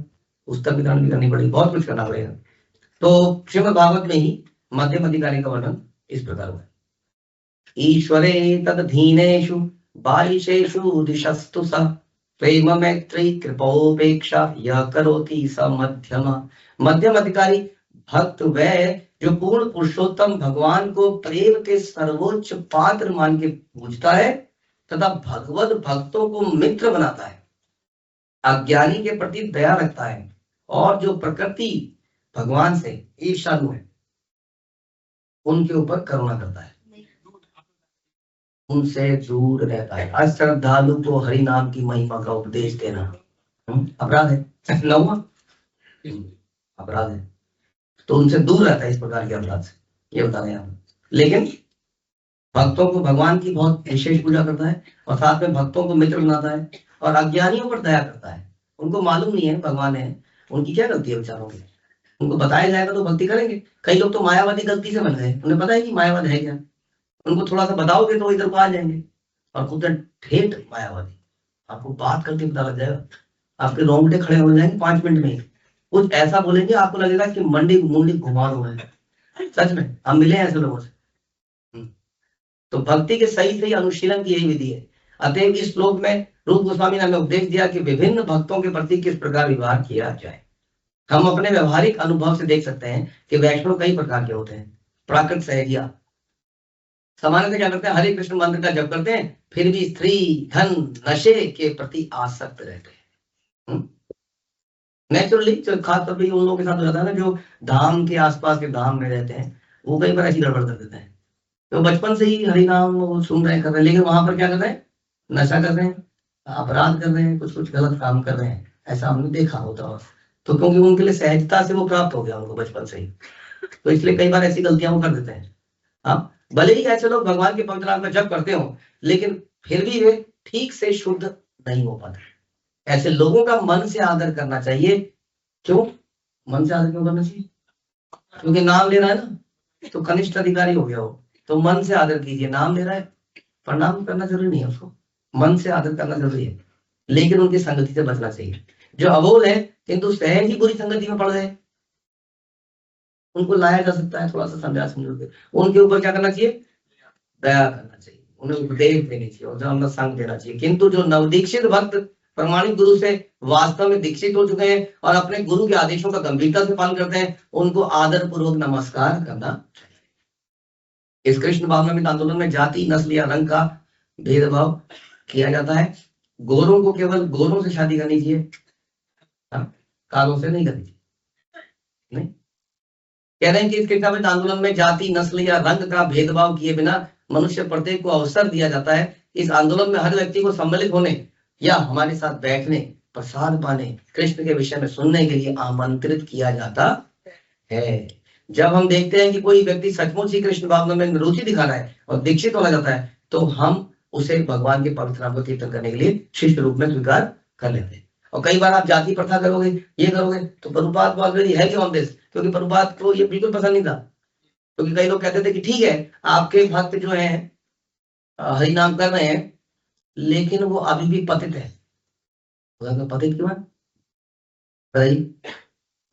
पुस्तक वितरण भी करनी पड़ेगी, बहुत कुछ करना पड़ेगा। तो श्रीमद् भागवत में ही मध्यम अधिकारी का वर्णन इस प्रकार हुआ, ईश्वरे तदधीनेषु बालिशेषु दिशस्तु स प्रेम मैत्री कृपोपेक्षा यह करोति स मध्यम। मध्यम अधिकारी भक्त वह जो पूर्ण पुरुषोत्तम भगवान को प्रेम के सर्वोच्च पात्र मान के पूजता है तथा भगवत भक्तों को मित्र बनाता है, अज्ञानी के प्रति दया रखता है और जो प्रकृति भगवान से ईर्ष्यालु है उनके ऊपर करुणा करता है, उनसे दूर रहता है। अश्रद्धालु को हरि नाम की महिमा का उपदेश देना अपराध है, नौवां अपराध है, तो उनसे दूर रहता है इस प्रकार के अपराध से, ये बता रहे हैं। लेकिन भक्तों को भगवान की बहुत विशेष पूजा करता है और साथ में भक्तों को मित्र बनाता है और अज्ञानियों पर दया करता है। उनको मालूम नहीं है भगवान है, उनकी क्या गलती है बेचारों की, उनको बताया जाएगा तो भक्ति करेंगे। कई लोग तो मायावादी गलती से बन गए, उन्हें पता है कि मायावाद है क्या, उनको थोड़ा सा बताओगे तो इधर को आ जाएंगे और खुद ठेठ मायावादी, आपको बात करके पता लग जाएगा, आपके रोंगटे खड़े हो जाएंगे 5 मिनट में, कुछ ऐसा बोलेंगे आपको लगेगा कि मंडी मुंडी घुमा हुआ है। सच में हम मिले हैं ऐसे लोगों से। तो भक्ति के सही सही अनुशीलन की यही विधि है। अतएव इस श्लोक में रूप गोस्वामी ने हमें उपदेश दिया कि विभिन्न भक्तों के प्रति किस प्रकार व्यवहार किया जाए। हम अपने व्यवहारिक अनुभव से देख सकते हैं कि वैष्णव कई प्रकार के होते हैं। प्राकृत सहजिया सामान्यतः क्या करते हैं, हरे कृष्ण मंत्र का जप करते हैं फिर भी स्त्री धन नशे के प्रति आसक्त रहते हैं। नेचुरली खासतौर पर उन लोगों के साथ हो जाता है ना जो धाम के आसपास के धाम में रहते हैं, वो कई बार ऐसी गड़बड़ कर देते हैं। तो बचपन से ही हरि नाम सुन रहे हैं, कर रहे हैं, लेकिन वहां पर क्या कर रहे हैं, नशा कर रहे हैं, अपराध कर रहे हैं, कुछ कुछ गलत काम कर रहे हैं, ऐसा हमने देखा होता है। तो क्योंकि उनके लिए सहजता से वो प्राप्त हो गया उनको बचपन से ही, तो इसलिए कई बार ऐसी गलतियां वो कर देते हैं। हाँ, भले ही ऐसे लोग भगवान के पवित्र नाम का जप करते हो लेकिन फिर भी वे ठीक से शुद्ध नहीं हो पाते। ऐसे लोगों का मन से आदर करना चाहिए। क्यों मन से आदर क्यों करना चाहिए, क्योंकि नाम ले रहा है ना, तो कनिष्ठ अधिकारी हो गया हो, तो मन से आदर कीजिए। नाम ले रहा है, प्रणाम करना जरूरी नहीं है, उसको मन से आदर करना जरूरी है, लेकिन उनकी संगति से बचना चाहिए। जो अबोध है किंतु सहज ही बुरी संगति में पड़ गए, उनको लाया जा सकता है थोड़ा सा समझा समझो के, उनके ऊपर क्या करना चाहिए, दया करना चाहिए, उन्हें उपदेश देनी चाहिए और जो संग देना चाहिए। किंतु जो नवदीक्षित भक्त प्रमाणिक गुरु से वास्तव में दीक्षित हो चुके हैं और अपने गुरु के आदेशों का गंभीरता से पालन करते हैं, उनको आदर पूर्वक नमस्कार करना चाहिए। इस कृष्ण भावनामृत आंदोलन में जाति, नस्ल या रंग का भेदभाव किया जाता है। गोरों को केवल गोरों से शादी करनी चाहिए, कालों से नहीं करनी चाहिए। नहीं कह रहे हैं कि इस कृष्णामृत आंदोलन में जाति, नस्ल या रंग का भेदभाव किए बिना मनुष्य प्रत्येक को अवसर दिया जाता है। इस आंदोलन में हर व्यक्ति को सम्मिलित होने या हमारे साथ बैठने, प्रसाद पाने, कृष्ण के विषय में सुनने के लिए आमंत्रित किया जाता है। जब हम देखते हैं कि कोई व्यक्ति सचमुच ही कृष्ण भावना में रुचि दिखा रहा है और दीक्षित होना चाहता है, तो हम उसे भगवान के पवित्र नाम को कीर्तन करने के लिए शिष्य रूप में स्वीकार कर लेते हैं। और कई बार आप जाति प्रथा करोगे, ये करोगे, तो प्रभुपाद ऑलरेडी है ऑन दिस, क्योंकि प्रभुपाद को ये बिल्कुल पसंद नहीं था। क्योंकि कई लोग कहते थे कि ठीक है आपके भक्त जो है हरि नाम कर रहे हैं, लेकिन वो अभी भी पतित है। पतित क्यों है?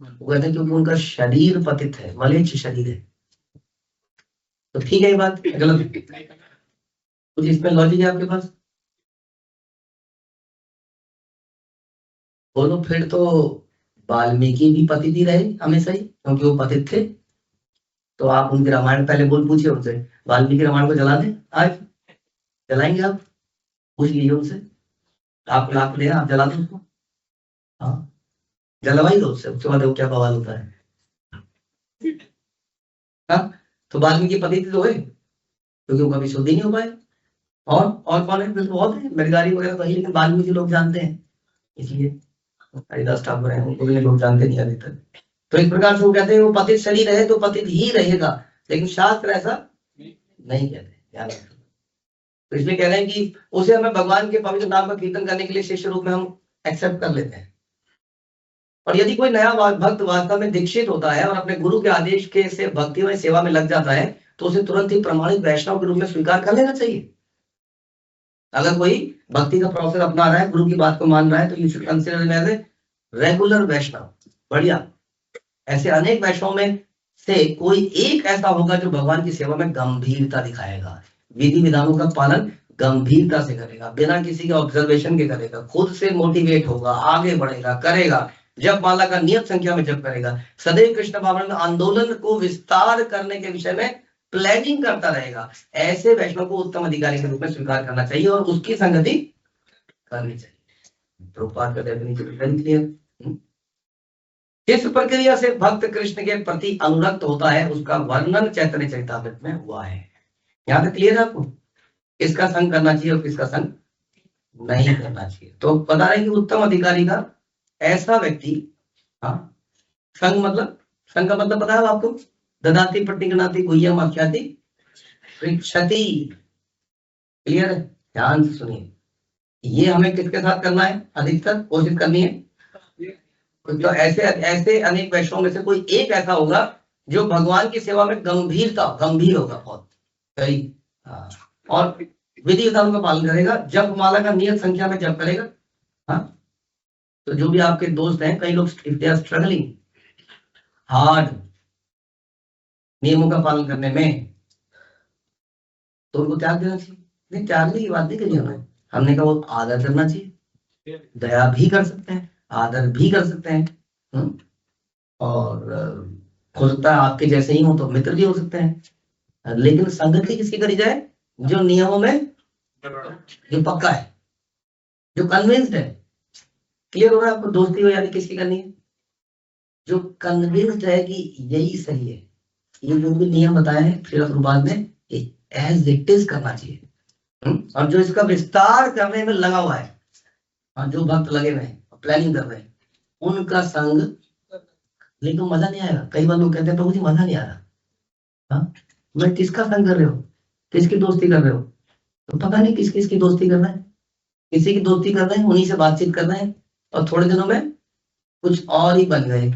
वो कहते हैं क्योंकि उनका शरीर पतित है, मलेच्छ शरीर है। तो ठीक है ये बात गलत है? कुछ इसमें लॉजिक है आपके पास? बोलो फिर तो वाल्मीकि भी पतित ही रहे हमेशा ही, क्योंकि वो पतित थे। तो आप उनके रामायण पहले बोल पूछिए उनसे, वाल्मीकि रामायण को जला दें, आज जलाएंगे आप? पूछ लीजिए उनसे, आप लाख ले आप जला दो उसको, हाँ जलवाई दो उससे, उसके बाद क्या बवाल होता है। हाँ तो वाल्मीकि पतित तो है क्योंकि वो कभी शुद्धि नहीं हो पाए। और कौन है? फिर बहुत है, मेरगारी वगैरह तो है, लेकिन वाल्मीकि लोग जानते हैं, इसलिए हरिदास ठाकुर है उनको भी लोग जानते नहीं अभी तक। तो इस प्रकार से वो कहते हैं वो पतित शरीर है तो पतित ही रहेगा, लेकिन शास्त्र ऐसा नहीं कहते, ध्यान रखना। तो इसलिए कह रहे हैं कि उसे हमें भगवान के पवित्र नाम का कीर्तन करने के लिए शिष्य रूप में हम एक्सेप्ट कर लेते हैं। और यदि कोई नया भक्त वास्तव में दीक्षित होता है और अपने गुरु के आदेश के से भक्ति में सेवा में लग जाता है, तो उसे तुरंत ही प्रमाणित वैष्णव के रूप में स्वीकार कर लेना चाहिए। अगर कोई भक्ति का प्रोसेस अपना रहा है, गुरु की बात को मान रहा है, तो you should consider him as a regular Vaishnav. बढ़िया, ऐसे अनेक वैष्णव में से कोई एक ऐसा होगा जो भगवान की सेवा में गंभीरता दिखाएगा, विधि विधानों का पालन गंभीरता से करेगा, बिना किसी के ऑब्जर्वेशन के करेगा, खुद से मोटिवेट होगा, आगे बढ़ेगा, करेगा, जब माला का नियत संख्या में जप करेगा, सदैव कृष्ण भावना आंदोलन को विस्तार करने के विषय में प्लानिंग करता रहेगा। ऐसे वैष्णव को उत्तम अधिकारी के रूप में स्वीकार करना चाहिए और उसकी संगति करनी चाहिए। प्रभुपाद का डेफिनेशन वेरी क्लियर। किस प्रक्रिया से भक्त कृष्ण के प्रति अनुरक्त होता है उसका वर्णन चैतन्य चरितामृत में हुआ है। यहाँ तक क्लियर है आपको? किसका संग करना चाहिए और किसका संग नहीं करना चाहिए। तो बता रहे कि उत्तम अधिकारी का ऐसा व्यक्ति, हाँ संग का मतलब पता है आपको? ददाती प्रतिगणाती गुह्यम आख्याति पृच्छति। क्लियर है? ध्यान से सुनिए, ये हमें किसके साथ करना है? अधिकतर कोशिश करनी है। तो ऐसे अनेक वैष्णव में से कोई एक ऐसा होगा जो भगवान की सेवा में गंभीर होगा बहुत सही, और विधि विधानों का पालन करेगा, जब माला का नियत संख्या में जप करेगा। हाँ तो जो भी आपके दोस्त हैं, कई लोग if they are struggling hard नियमों का पालन करने में, तो उनको त्याग देना चाहिए। नहीं त्यागने की बात नहीं करी हमने कहा वो आदर करना चाहिए, दया भी कर सकते हैं, आदर भी कर सकते हैं, और हो सकता है आपके जैसे ही हो तो मित्र भी हो सकते हैं, लेकिन संगति किसकी करी जाए? जो नियमों में जो पक्का है, जो कन्विंस्ड है। क्लियर हो रहा है आपको? दोस्ती हो यानी किसकी करनी है? जो कन्विंस्ड है कि यही सही है, ये जो भी नियम बताए हैं फिर प्रभुपाद ने एज इट इज करना चाहिए। और जो इसका विस्तार करने में लगा हुआ है, जो भक्त लगे हुए हैं, प्लानिंग कर रहे हैं, उनका संग। लेकिन मजा नहीं आएगा। कई बार लोग कहते हैं प्रभु जी मजा नहीं आ रहा। मैं किसका संग कर रहे हो, किसकी दोस्ती कर रहे हो? तो पता नहीं किस किस की दोस्ती कर रहे हैं। किसी की दोस्ती कर रहे हैं, उन्हीं से बातचीत कर रहे हैं, और थोड़े दिनों में कुछ और ही बन गए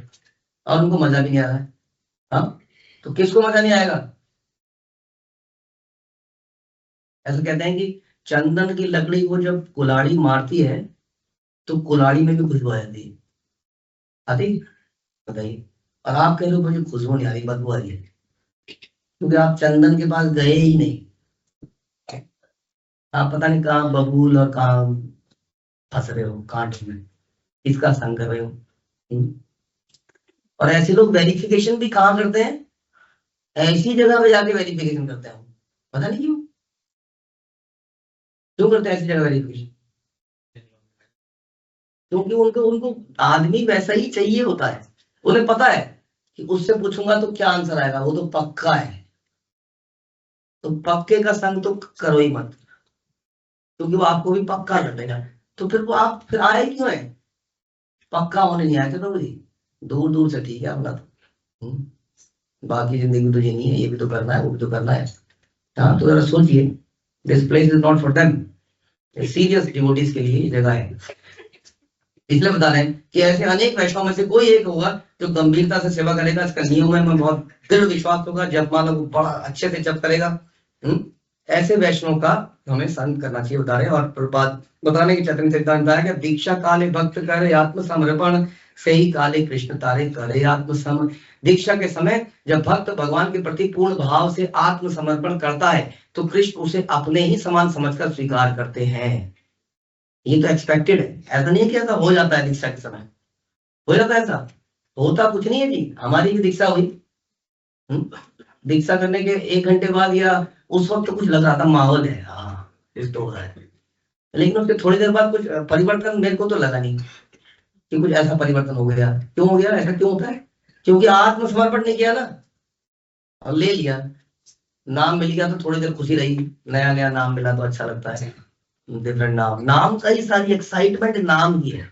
और उनको मजा भी नहीं आ रहा है। हाँ तो किसको मजा नहीं आएगा? ऐसा कहते हैं कि चंदन की लकड़ी को जब कुल्हाड़ी मारती है तो कुल्हाड़ी में भी खुशबू आ जाती है, आती? बताइए। और आप कह रहे हो मुझे खुशबू नहीं आ रही, बदबू आ रही है, क्योंकि आप चंदन के पास गए ही नहीं। आप पता नहीं कहाँ बबूल और कहाँ फंस रहे हो, कांट में, इसका संग कर रहे हो। और ऐसे लोग वेरिफिकेशन भी कहाँ करते हैं, ऐसी जगह पे जाके वेरिफिकेशन करते हैं, पता नहीं क्यों क्यों करते हैं ऐसी जगह वेरिफिकेशन, क्योंकि उनको उनको आदमी वैसा ही चाहिए होता है। उन्हें पता है कि उससे पूछूंगा तो क्या आंसर आएगा, वो तो पक्का है, तो पक्के का संग तो करो ही मत, क्योंकि वो आपको भी पक्का कर देगा। तो फिर वो आप फिर आए क्यों है, पक्का होने नहीं आए थे तो दूर दूर से ठीक है अपना तो। बाकी जिंदगी तुझे नहीं है, ये भी तो करना है, वो भी तो करना है। हाँ, तो जरा सोचिए, this place is not for them, serious devotees के लिए ये जगह है। इसलिए बता रहे हैं कि ऐसे अनेक वैष्णव में से कोई एक होगा जो गंभीरता से सेवा करेगा, इसका नियम में बहुत दृढ़ विश्वास होगा, जपमाला को बड़ा अच्छे से जप करेगा। ऐसे वैष्णव का हमें संग करना चाहिए, बता रहे हैं। और प्रपात बताने की चैतन्य चरितामृत में बताया कि दीक्षा काले भक्त करे आत्मसमर्पण, से ही काले कृष्ण तारे करे आत्मसम। दीक्षा के समय जब भक्त भगवान के प्रति पूर्ण भाव से आत्मसमर्पण करता है तो कृष्ण उसे अपने ही समान समझकर स्वीकार करते हैं। ये तो एक्सपेक्टेड है, ऐसा नहीं है कि ऐसा हो जाता है दीक्षा के समय, हो जाता है ऐसा, होता कुछ नहीं है जी। हमारी भी दीक्षा हुई, दीक्षा करने के 1 घंटे बाद या उस वक्त तो कुछ लग रहा था माहौल है, हाँ इस तो हो रहा है, लेकिन उसके थोड़ी देर बाद कुछ परिवर्तन मेरे को तो लगा नहीं कि कुछ ऐसा परिवर्तन हो गया। क्यों हो गया, ऐसा क्यों होता है, क्योंकि आत्मसमर्पण नहीं किया ना, और ले लिया, नाम मिल गया तो थोड़ी देर खुशी रही, नया नया नाम मिला तो अच्छा लगता है, डिफरेंट नाम, नाम का ही सारी एक्साइटमेंट नाम की है।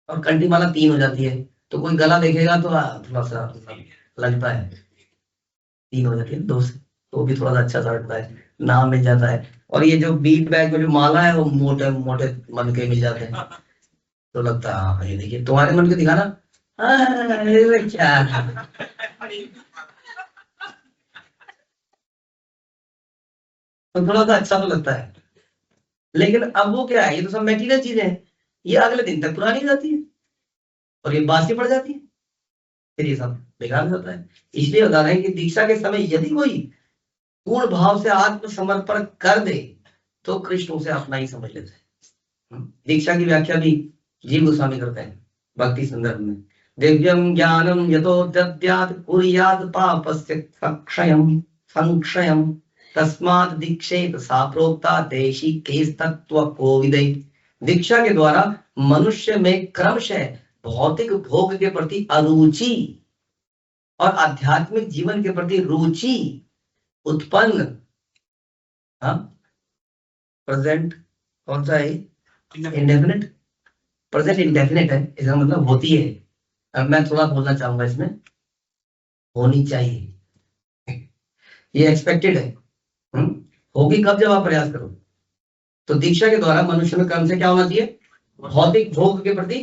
और कंठी माला 3 हो जाती है, तो कोई गला देखेगा तो थोड़ा सा लगता है, 3 हो जाती है, 2 से तो भी थोड़ा सा अच्छा सा लगता है, नाम मिल जाता है। और ये जो बीट बैग में जो माला है वो मोटे मोटे मन के मिल जाते हैं, तो लगता है हाँ ये देखिए तुम्हारे मन के दिखाना, अरे क्या तो थोड़ा सा अच्छा तो लगता है। लेकिन अब वो क्या है, ये तो सब मेटीरियल चीजें हैं, ये अगले दिन तक पुरानी हो जाती है और ये बासी पड़ जाती है, फिर ये सब बेकार हो जाता है। इसलिए बता रहे हैं कि दीक्षा के समय यदि कोई पूर्ण भाव से आत्मसमर्पण कर दे तो कृष्ण उसे अपना ही समझ लेते हैं। दीक्षा की व्याख्या भी जीव गोस्वामी करते हैं भक्ति संदर्भ में, दिव्यम ज्ञानम यतो दद्यात् कुर्यात् पापस्य संक्षयम संक्षयम तस्मात् दीक्षेत सा प्रोक्ता देशी केस तत्व कोविदे। दीक्षा के द्वारा मनुष्य में क्रमशः भौतिक भोग के प्रति अरुचि और आध्यात्मिक जीवन के प्रति रुचि उत्पन्न, प्रेजेंट कौन सा है, इंडेफिनिट, प्रेजेंट इंडेफिनिट है, इसका मतलब होती है। अब मैं थोड़ा बोलना चाहूंगा इसमें, होनी चाहिए, ये एक्सपेक्टेड है। होगी कब, जब आप प्रयास करो। तो दीक्षा के द्वारा मनुष्य में क्रम से क्या होना चाहिए, भौतिक भोग के प्रति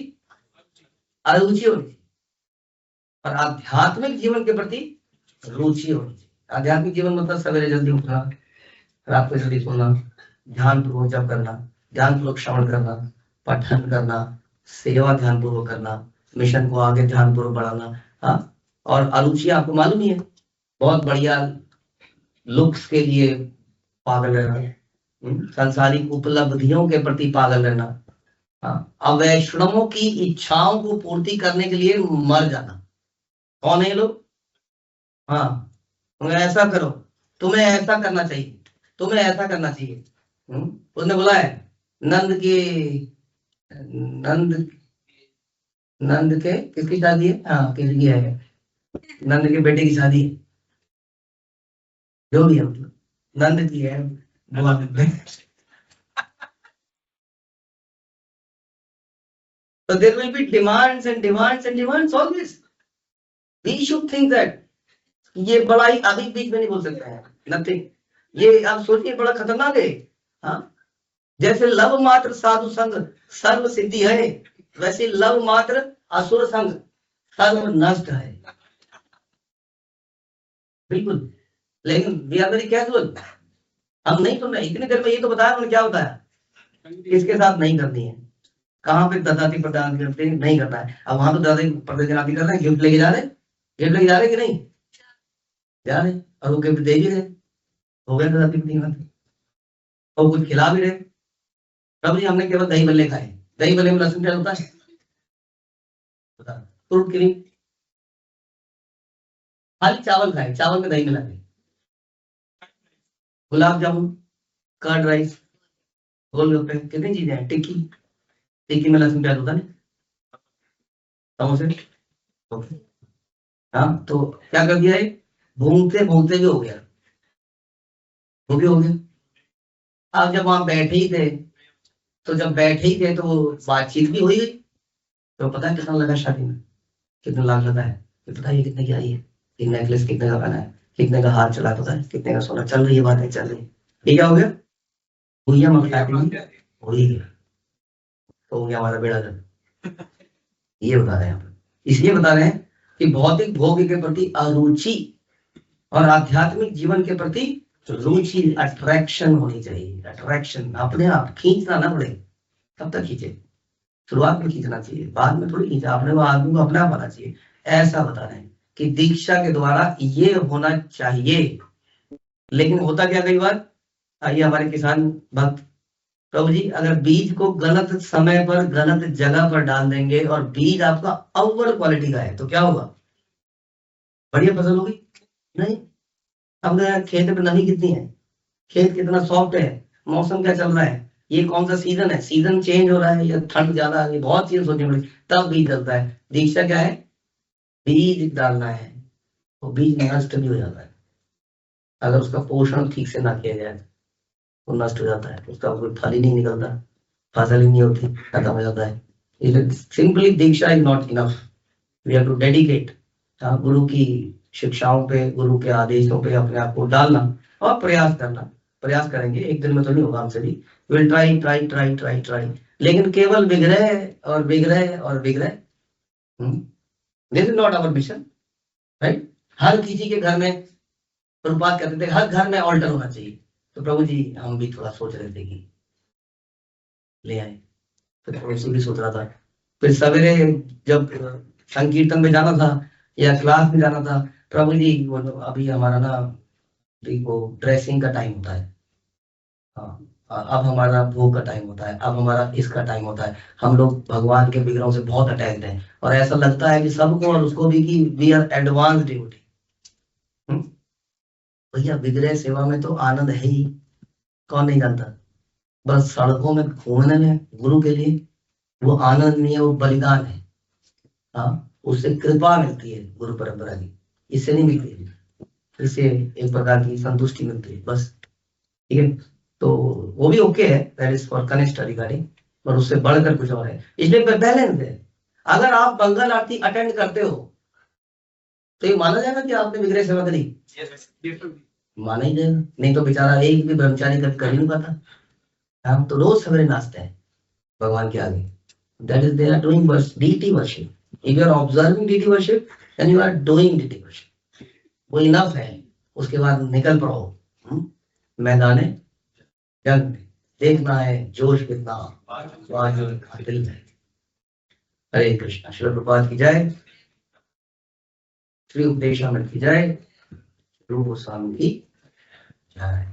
अरुचि होनी चाहिए और आध्यात्मिक जीवन के प्रति रुचि होनी चाहिए। आध्यात्मिक जीवन मतलब सवेरे जल्दी उठना, रात को जल्दी सोना, ध्यान पूर्वक जप करना, ध्यान पूर्वक श्रवण करना, पठन करना, सेवा ध्यान पूर्वक करना, मिशन को आगे ध्यान पूर्वक बढ़ाना। हाँ, और अरुचि आपको मालूम ही है, बहुत बढ़िया लुक्स के लिए पागल रहना, सांसारिक उपलब्धियों के प्रति पागल रहना, अवैष्णवों की इच्छाओं को पूर्ति करने के लिए मर जाना। कौन है ये लोग, हाँ तुम्हें ऐसा करो, तुम्हें ऐसा करना चाहिए, तुम्हें ऐसा करना चाहिए। उसने बोला है नंद के, नंद नंद के किसकी शादी है, हाँ किसकी है, नंद के बेटे की शादी है, जो भी है मतलब नंद की है। So there will be demands and demands and demands always. We should think that ये बड़ा ही, अभी बीच में नहीं बोल सकते हैं नथिंग, ये आप सोचिए बड़ा खतरनाक है। हाँ, जैसे लव मात्र साधु संग सर्व सिद्धि है, वैसे लव मात्र असुर संग सर्व नष्ट है। बिल्कुल, लेकिन वी आर वेरी केयरफुल, हम नहीं सुन रहे। इतनी देर में ये तो बताया उन्होंने, क्या होता है किसके साथ नहीं करनी है, कहाँ पे ददाती प्रदान करते नहीं करना है। अब वहां तो दादा प्रदान कर रहे हैं, गिफ्ट लेके जा रहे, गिफ्ट लेके जा रहे कि नहीं जा रहे, और वो गिफ्ट दे भी रहे, हो गया ददाती प्रदान। और कुछ खिला भी रहे। प्रभु जी हमने केवल दही बल्ले खाए, दही बल्ले में लहसुन प्याज होता है? फ्रूट क्रीम, खाली चावल खाए, चावल में दही मिला के, गुलाब जामुन, कर्ड राइस, गोलगप्पे, कितनी चीजें हैं, टिक्की, टिक्की में लहसुन प्याज होता है, समोसे। हाँ, तो क्या कर दिया है, भूनते भूनते भी हो गया, वो भी हो गया। अब जब वहां बैठे ही थे, तो जब बैठे ही थे तो बातचीत भी हुई, तो पता है कितना लगा शादी में, कितना लाख लगा है, ये पता है ये कितने की आई है, ये नेकलेस कितने का बना है, कितने का हार चला, पता है कितने का सोना, चल रही है बातें, चल रही है। ये क्या हो गया, हुई है ममता हो ही गया, तो हो गया हमारा बेड़ा गर्क। ये बता रहे हैं हम, इसलिए बता रहे हैं कि भौतिक भोग के प्रति अरुचि और आध्यात्मिक जीवन के प्रति रुचि, अट्रैक्शन होनी चाहिए। अट्रैक्शन, अपने आप खींचना ना पड़े, तब तक खींचे, शुरुआत में खींचना चाहिए, बाद में थोड़ी खींचा, अपने वो आदमी को अपने आप आना चाहिए। ऐसा बता रहे हैं कि दीक्षा के द्वारा ये होना चाहिए। लेकिन होता क्या कई बार, आइए हमारे किसान भक्त, प्रभु जी अगर बीज को गलत समय पर गलत जगह पर डाल देंगे और बीज आपका अव्वल क्वालिटी का है, तो क्या होगा, बढ़िया फसल होगी? नहीं। अब खेत में नमी कितनी है, खेत कितना सॉफ्ट है, मौसम क्या चल रहा है, ये कौन सा सीजन है, सीजन चेंज हो रहा है या ठंड ज्यादा है, बहुत चीज सोचनी पड़ेगी, तब बीज डलता है। दीक्षा क्या है, बीज डालना है, तो बीज नष्ट भी हो जाता है अगर उसका पोषण ठीक से ना किया जाए, तो नष्ट हो जाता है, उसका कोई फल ही नहीं निकलता, फसल ही नहीं होती, खत्म हो जाता है। Simply diksha is not enough, we have to dedicate गुरु की शिक्षाओं पे, गुरु के आदेशों पे अपने आप को डालना और प्रयास करना। प्रयास करेंगे, एक दिन में तो नहीं होगा हमसे भी, will try try try try try, लेकिन केवल विग्रह और विग्रह और विग्रह, this is not our mission, right. हर किसी के घर में, प्रभुपाद कहते थे हर घर में ऑल्टर होना चाहिए, तो प्रभु जी हम भी थोड़ा सोच रहे थे कि ले आए, फिर पड़ोसी भी सोच रहा था, फिर सवेरे जब संकीर्तन में जाना था या क्लास में जाना था, प्रभु जी वो अभी हमारा ना वो ड्रेसिंग का टाइम होता है, हाँ, अब हमारा भोग का टाइम होता है, अब हमारा इसका टाइम होता है, हम लोग भगवान के विग्रहों से बहुत अटैच्ड हैं और ऐसा लगता है कि सबको और उसको भी कि वी आर एडवांस डिवोटी। भैया विग्रह सेवा में तो आनंद है ही, कौन नहीं जानता, बस सड़कों में घूमने में गुरु के लिए वो आनंद नहीं है, वो बलिदान है। हाँ, उससे कृपा मिलती है गुरु परंपरा की, इससे नहीं मिलती है, इससे एक प्रकार की संतुष्टि मिलती है बस, ठीक है। तो वो भी ओके है, दैट इज फॉर कनिष्ठ रिगार्डिंग, पर उससे बढ़कर कुछ और है, इसलिए बैलेंस है। अगर आप मंगल आरती अटेंड करते हो तो ये माना जाएगा कि आपने विग्रह सेवा करी, माना ही जाएगा, नहीं तो बेचारा एक भी ब्रह्मचारी कभी कर ही नहीं पाता। हम तो रोज सवेरे नाचते हैं भगवान के आगे, that is they are doing deity worship. If you are observing deity worship then you are doing deity worship, वो इनफ है। उसके बाद निकल पड़ो मैदाने जंग में, देखना है जोश कितना दिल में। हरे कृष्णा। श्री प्रभुपाद की जय, श्री उपदेशामृत की जय, रूप गोस्वामी की जय।